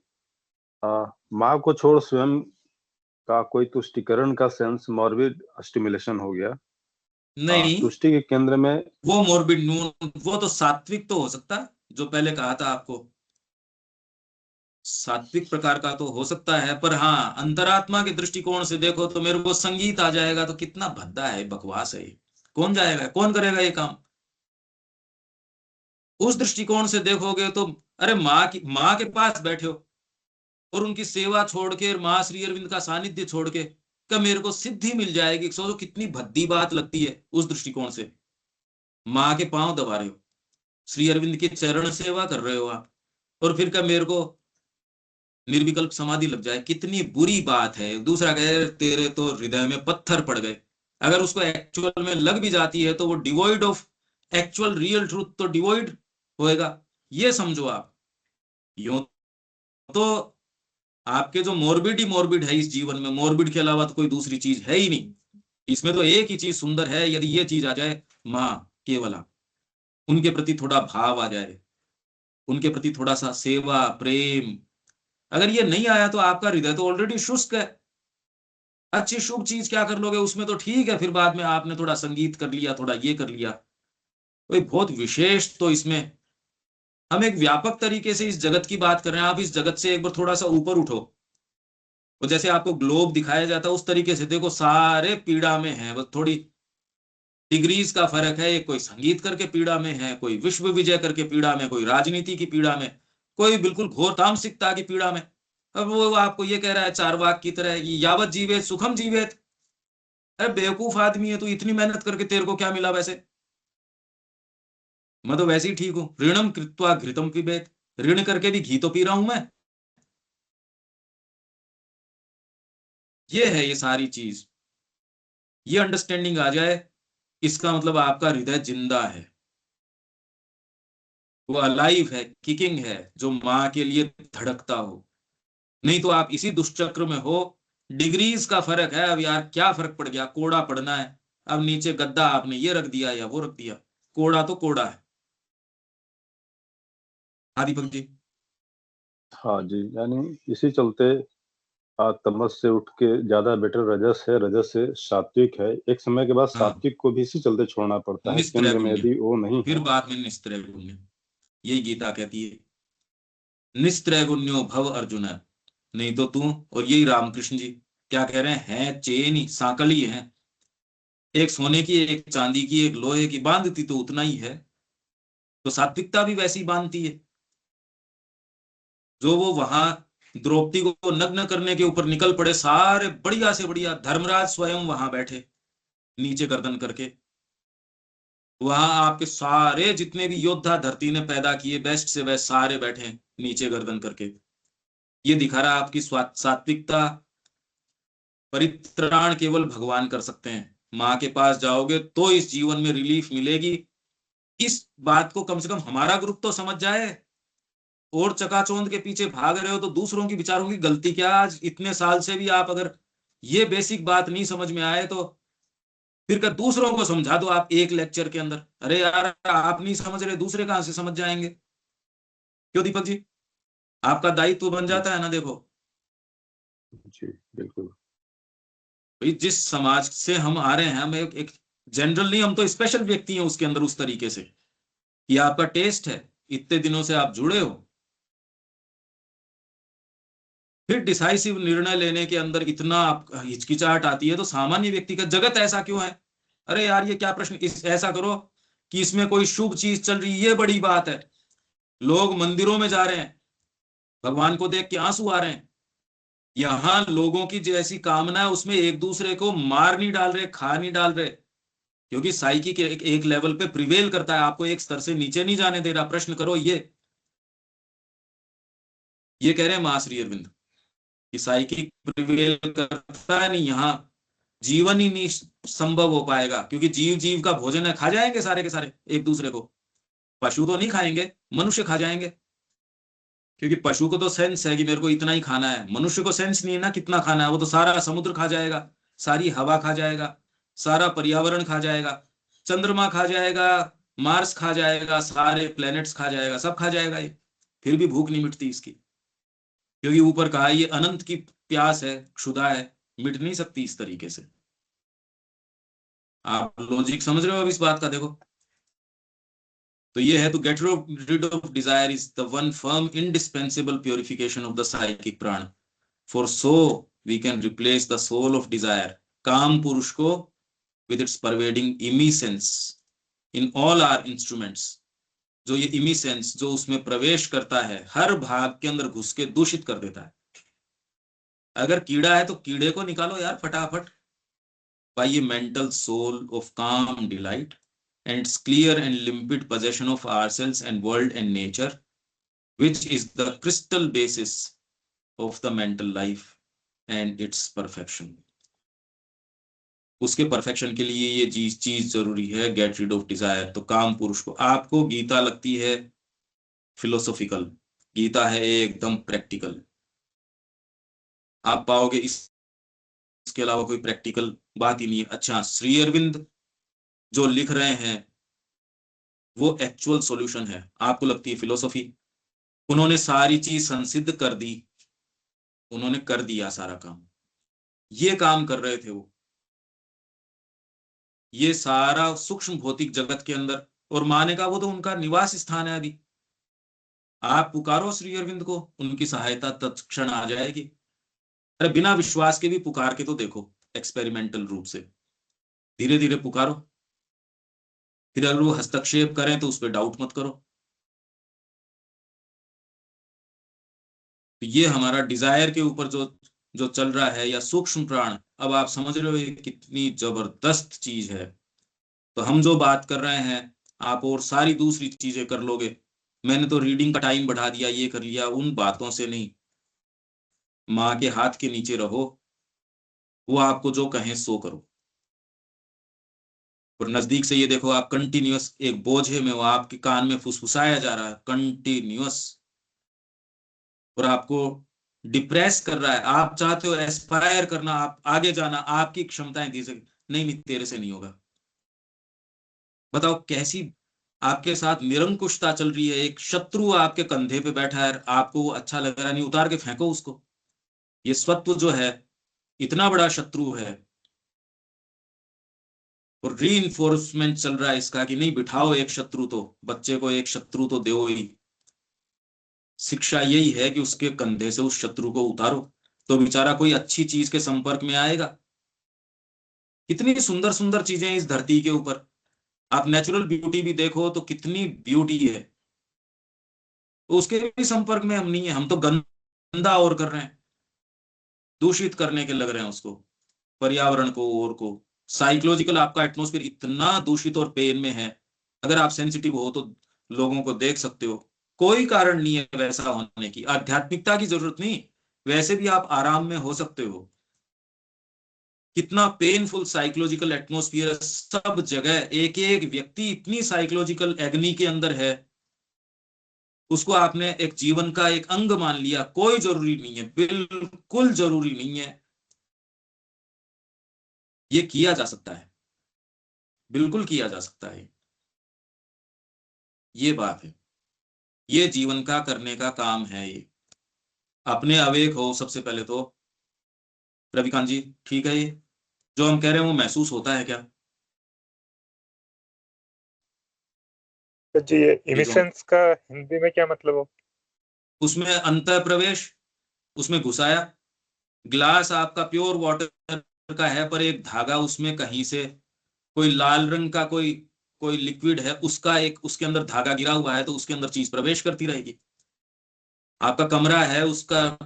माँ को छोड़ स्वयं का कोई तुष्टिकरण का सेंस मॉर्बिड स्टिमुलेशन हो गया। नहीं, तुष्टि के केंद्र में वो मॉर्बिड नून, वो तो सात्विक तो हो सकता है, जो पहले कहा था आपको, सात्विक प्रकार का तो हो सकता है। पर हाँ, अंतरात्मा के दृष्टिकोण से देखो तो मेरे को संगीत आ जाएगा, तो कितना भद्दा है, बकवास है ये। कौन जाएगा, कौन करेगा ये काम? उस दृष्टिकोण से देखोगे तो अरे माँ के पास बैठे हो और उनकी सेवा छोड़ के, माँ श्री अरविंद का सानिध्य छोड़ के, क्या मेरे को सिद्धि मिल जाएगी? सोचो कितनी भद्दी बात लगती है उस दृष्टिकोण से। माँ के पांव दबा रहे हो, श्री अरविंद की चरण सेवा कर रहे हो आप, और फिर क्या मेरे को निर्विकल्प समाधि लग जाए? कितनी बुरी बात है। दूसरा कहे तेरे तो हृदय में पत्थर पड़ गए। अगर उसको एक्चुअल में लग भी जाती है तो वो devoid of actual real truth तो डिवॉइड होएगा, ये समझो आप। यूं तो आपके जो मोर्बिड ही मोर्बिड है इस जीवन में, मोर्बिड के अलावा तो कोई दूसरी चीज है ही नहीं। इसमें तो एक ही चीज सुंदर है, यदि ये चीज आ जाए, माँ केवला, उनके प्रति थोड़ा भाव आ जाए, उनके प्रति थोड़ा सा सेवा प्रेम, अगर ये नहीं आया तो आपका हृदय तो ऑलरेडी शुष्क है। अच्छी शुभ चीज क्या कर लोगे उसमें, तो ठीक है, फिर बाद में आपने थोड़ा संगीत कर लिया, थोड़ा ये कर लिया, कोई बहुत विशेष तो इसमें, हम एक व्यापक तरीके से इस जगत की बात कर रहे हैं। आप इस जगत से एक बार थोड़ा सा ऊपर उठो, और जैसे आपको ग्लोब दिखाया जाता है उस तरीके से देखो, सारे पीड़ा में हैं, बस थोड़ी डिग्रीज का फर्क है। कोई संगीत करके पीड़ा में है, कोई विश्व विजय करके पीड़ा में, कोई राजनीति की पीड़ा में, कोई बिल्कुल घोर तामसिकता की पीड़ा में। अब वो आपको ये कह रहा है चारवाक की तरह, यावत जीवेत सुखम जीवेत। अरे बेवकूफ आदमी है तू, इतनी मेहनत करके तेरे को क्या मिला वैसे? मैं तो वैसे ही ठीक हूं। ऋणम कृत्वा घृतम पिबेत, ऋण करके भी घी तो पी रहा हूं मैं। ये है ये सारी चीज, ये अंडरस्टैंडिंग आ जाए, इसका मतलब आपका हृदय जिंदा है, वो अलाइव है, किकिंग है, जो माँ के लिए धड़कता हो। नहीं तो आप इसी दुष्चक्र में हो। डिग्रीज का फर्क है, अब यार क्या फर्क पड़ गया, कोड़ा पड़ना है, अब नीचे गद्दा आपने ये रख दिया या वो रख दिया, कोड़ा तो कोड़ा है। हाँ दीपक जी। हाँ जी, यानी इसी चलते तमस से उठ के ज्यादा बेटर रजस है, रजस से सात्विक है, एक समय के बाद हाँ, सात्विक को भी इसी चलते छोड़ना पड़ता है, निस्त्रय केंद्र में पुण्य, यदि वो नहीं फिर है। बाद में निस्त्रय पुण्य, यही गीता कहती है, निस्त्रय गुण्यो भव अर्जुन। नहीं तो तू, और यही रामकृष्ण जी क्या कह रहे हैं, चेन ही सांकल ही है, एक सोने की एक चांदी की एक लोहे की, बांधती तो उतना ही है। तो सात्विकता भी वैसी बांधती है। जो वो वहां द्रौपदी को नग्न करने के ऊपर निकल पड़े, सारे बढ़िया से बढ़िया, धर्मराज स्वयं वहां बैठे नीचे गर्दन करके, वहां आपके सारे जितने भी योद्धा धरती ने पैदा किए बेस्ट से बेस्ट सारे बैठे नीचे गर्दन करके। ये दिखा रहा आपकी सात्विकता। परित्राण केवल भगवान कर सकते हैं। माँ के पास जाओगे तो इस जीवन में रिलीफ मिलेगी। इस बात को कम से कम हमारा ग्रुप तो समझ जाए। और चकाचौंध के पीछे भाग रहे हो तो दूसरों की विचारों की गलती क्या, आज इतने साल से भी आप अगर ये बेसिक बात नहीं समझ में आए तो फिर कर दूसरों को समझा दो आप एक लेक्चर के अंदर। अरे यार आप नहीं समझ रहे, दूसरे कहां से समझ जाएंगे? क्यों दीपक जी, आपका दायित्व बन जाता है ना। देखो जी बिल्कुल। भाई, जिस समाज से हम आ रहे हैं, हम एक जनरल नहीं, हम तो स्पेशल व्यक्ति हैं उसके अंदर, उस तरीके से कि आपका टेस्ट है, इतने दिनों से आप जुड़े हो, फिर डिसाइसिव निर्णय लेने के अंदर इतना हिचकिचाहट आती है, तो सामान्य व्यक्ति का जगत ऐसा क्यों है? अरे यार ये क्या प्रश्न, ऐसा करो कि इसमें कोई शुभ चीज चल रही है, ये बड़ी बात है। लोग मंदिरों में जा रहे हैं, भगवान को देख के आंसू आ रहे हैं। यहां लोगों की जैसी कामना है उसमें एक दूसरे को मार नहीं डाल रहे, खा नहीं डाल रहे, क्योंकि साइकी के एक लेवल पे प्रिवेल करता है, आपको एक स्तर से नीचे नहीं जाने दे रहा। प्रश्न करो ये कह रहे हैं महाश्री अरविंद कि साइकिक प्रिवेल करता है नहीं, यहाँ जीवन ही नहीं संभव हो पाएगा, क्योंकि जीव जीव का भोजन है, खा जाएंगे सारे के सारे एक दूसरे को। पशु तो नहीं खाएंगे, मनुष्य खा जाएंगे, क्योंकि पशु को तो सेंस है कि मेरे को इतना ही खाना है। मनुष्य को सेंस नहीं है ना कितना खाना है, वो तो सारा समुद्र खा जाएगा, सारी हवा खा जाएगा, सारा पर्यावरण खा जाएगा, चंद्रमा खा जाएगा, मार्स खा जाएगा, सारे प्लैनेट्स खा जाएगा, सब खा जाएगा ये, फिर भी भूख नहीं मिटती इसकी, क्योंकि ऊपर कहा ये अनंत की प्यास है, क्षुधा है, मिट नहीं सकती इस तरीके से। आप लॉजिक समझ रहे हो अब इस बात का? देखो तो ये है, तो gate rid of desire is the one firm indispensable purification of the psychic prana, for so we can replace the soul of desire, काम पुरुष को, with its pervading emiscence in all our instruments। जो ये इमिसेंस जो उसमें प्रवेश करता है, हर भाग के अंदर घुस के दूषित कर देता है। अगर कीड़ा है तो कीड़े को निकालो यार फटाफट। by a mental soul of calm delight and its clear and limpid possession of ourselves and world and nature, which is the crystal basis of the mental life and its perfection। उसके perfection के लिए ये चीज जरूरी है, get rid of desire. तो काम पुरुष को, आपको गीता लगती है फिलोसॉफिकल, गीता है एकदम प्रैक्टिकल। आप पाओगे इसके अलावा कोई प्रैक्टिकल बात ही नहीं है। अच्छा, श्री अरविंद जो लिख रहे हैं वो एक्चुअल सॉल्यूशन है। आपको लगती है फिलोसॉफी, उन्होंने सारी चीज संसिद्ध कर दी, उन्होंने कर दिया सारा काम। ये काम कर रहे थे वो, ये सारा सूक्ष्म भौतिक जगत के अंदर, और माने का वो तो उनका निवास स्थान है। अभी आप पुकारो श्री अरविंद को, उनकी सहायता तत्क्षण आ जाएगी। अरे बिना विश्वास के भी पुकार के तो देखो, एक्सपेरिमेंटल रूप से धीरे धीरे पुकारो, फिर अगर वो हस्तक्षेप करें तो उस पर डाउट मत करो। तो ये हमारा डिजायर के ऊपर जो जो चल रहा है, या सूक्ष्म प्राण, अब आप समझ रहे हो ये कितनी जबरदस्त चीज है। तो हम जो बात कर रहे हैं, आप और सारी दूसरी चीजें कर लोगे। मैंने तो रीडिंग का टाइम बढ़ा दिया, ये कर लिया, उन बातों से नहीं। माँ के हाथ के नीचे रहो, वो आपको जो कहें सो करो। और नजदीक से ये देखो, आप कंटिन्यूअस एक बोझे में वो आपके कान में फुसफुसाया जा रहा है कंटिन्यूअस, और आपको डिप्रेस कर रहा है। आप चाहते हो एस्पायर करना, आप आगे जाना, आपकी क्षमताएं दी सके, नहीं नहीं तेरे से नहीं होगा। बताओ कैसी आपके साथ निरंकुशता चल रही है। एक शत्रु आपके कंधे पे बैठा है, आपको अच्छा लग रहा नहीं, उतार के फेंको उसको। ये स्वत्व जो है इतना बड़ा शत्रु है, और रीइंफोर्समेंट चल रहा है इसका कि नहीं बिठाओ एक शत्रु, तो बच्चे को एक शत्रु तो दो ही। शिक्षा यही है कि उसके कंधे से उस शत्रु को उतारो, तो बेचारा कोई अच्छी चीज के संपर्क में आएगा। कितनी सुंदर सुंदर चीजें इस धरती के ऊपर, आप नेचुरल ब्यूटी भी देखो तो कितनी ब्यूटी है, तो उसके भी संपर्क में हम नहीं है। हम तो गंदा और कर रहे हैं, दूषित करने के लग रहे हैं उसको, पर्यावरण को और को। साइकोलॉजिकल आपका एटमॉस्फेयर इतना दूषित और पेन में है। अगर आप सेंसिटिव हो तो लोगों को देख सकते हो, कोई कारण नहीं है वैसा होने की, आध्यात्मिकता की जरूरत नहीं, वैसे भी आप आराम में हो सकते हो। कितना पेनफुल साइकोलॉजिकल एटमॉस्फेयर, सब जगह एक एक व्यक्ति इतनी साइकोलॉजिकल एग्नी के अंदर है, उसको आपने एक जीवन का एक अंग मान लिया। कोई जरूरी नहीं है, बिल्कुल जरूरी नहीं है। ये किया जा सकता है, बिल्कुल किया जा सकता है। ये बात है, ये जीवन का करने का काम है। ये अपने अवेक हो सबसे पहले तो। रविकांत जी ठीक है, ये जो हम कह रहे हैं वो महसूस होता है क्या? तो जी ये जो इमिसेंस का हिंदी में क्या मतलब हो? उसमें अंतः प्रवेश, उसमें घुसाया। ग्लास आपका प्योर वाटर का है, पर एक धागा उसमें कहीं से, कोई लाल रंग का कोई कोई लिक्विड है, उसका एक उसके अंदर धागा गिरा हुआ है, तो उसके अंदर चीज प्रवेश करती रहेगी। आपका कमरा है, उसका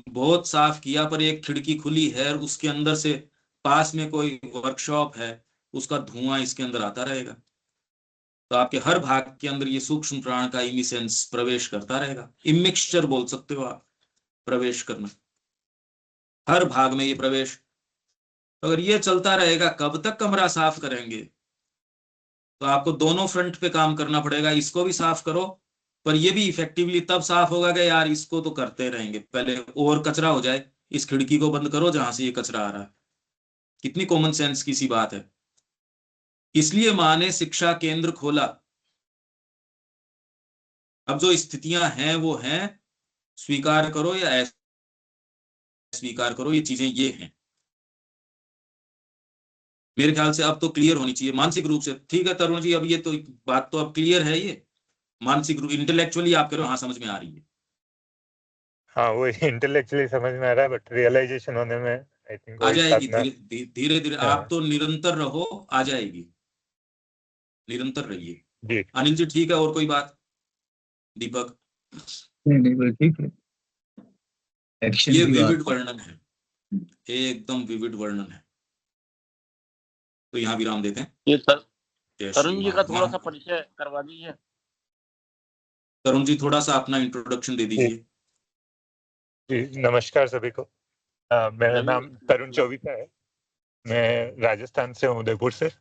बहुत साफ किया, पर एक खिड़की खुली है और उसके अंदर से पास में कोई वर्कशॉप है, उसका धुआं इसके अंदर आता रहेगा। तो आपके हर भाग के अंदर ये सूक्ष्म प्राण का इमिसेंस प्रवेश करता रहेगा। इमिक्सचर बोल सकते हो आप, प्रवेश करना, हर भाग में ये प्रवेश। अगर ये चलता रहेगा, कब तक कमरा साफ करेंगे? तो आपको दोनों फ्रंट पे काम करना पड़ेगा। इसको भी साफ करो, पर ये भी इफेक्टिवली तब साफ होगा कि यार इसको तो करते रहेंगे, पहले और कचरा हो जाए, इस खिड़की को बंद करो जहां से ये कचरा आ रहा है। कितनी कॉमन सेंस की सी बात है। इसलिए माँ ने शिक्षा केंद्र खोला। अब जो स्थितियां हैं वो हैं, स्वीकार करो या अस्वीकार करो, ये चीजें ये हैं। मेरे ख्याल से अब तो क्लियर होनी चाहिए मानसिक रूप से। ठीक है तरुण जी, अब ये तो बात तो अब क्लियर है। ये मानसिक रूप, इंटेलेक्चुअली आप कह रहे हो, हाँ समझ में आ रही है। हाँ वो इंटेलेक्चुअली समझ में आ रहा है, बट रियलाइजेशन होने में आई थिंक आ वही जाएगी साधना। धीरे धीरे धीरे। हाँ। आप तो निरंतर रहो, आ जाएगी, निरंतर रहिए। जी अनिल जी ठीक है, और कोई बात? दीपक, नहीं नहीं बिल्कुल ठीक है, एक्शन ये की विविड बात। वर्णन है, एकदम विविड वर्णन है। तो यहाँ विराम देते हैं। ये जय श्री तरुण जी का थोड़ा सा महात्मा। परिचय करवा दीजिए। तरुण जी थोड़ा सा अपना इंट्रोडक्शन दे दीजिए। जी नमस्कार सभी को। मेरा नाम तरुण चौबीसा है। मैं राजस्थान से हूँ, उदयपुर से।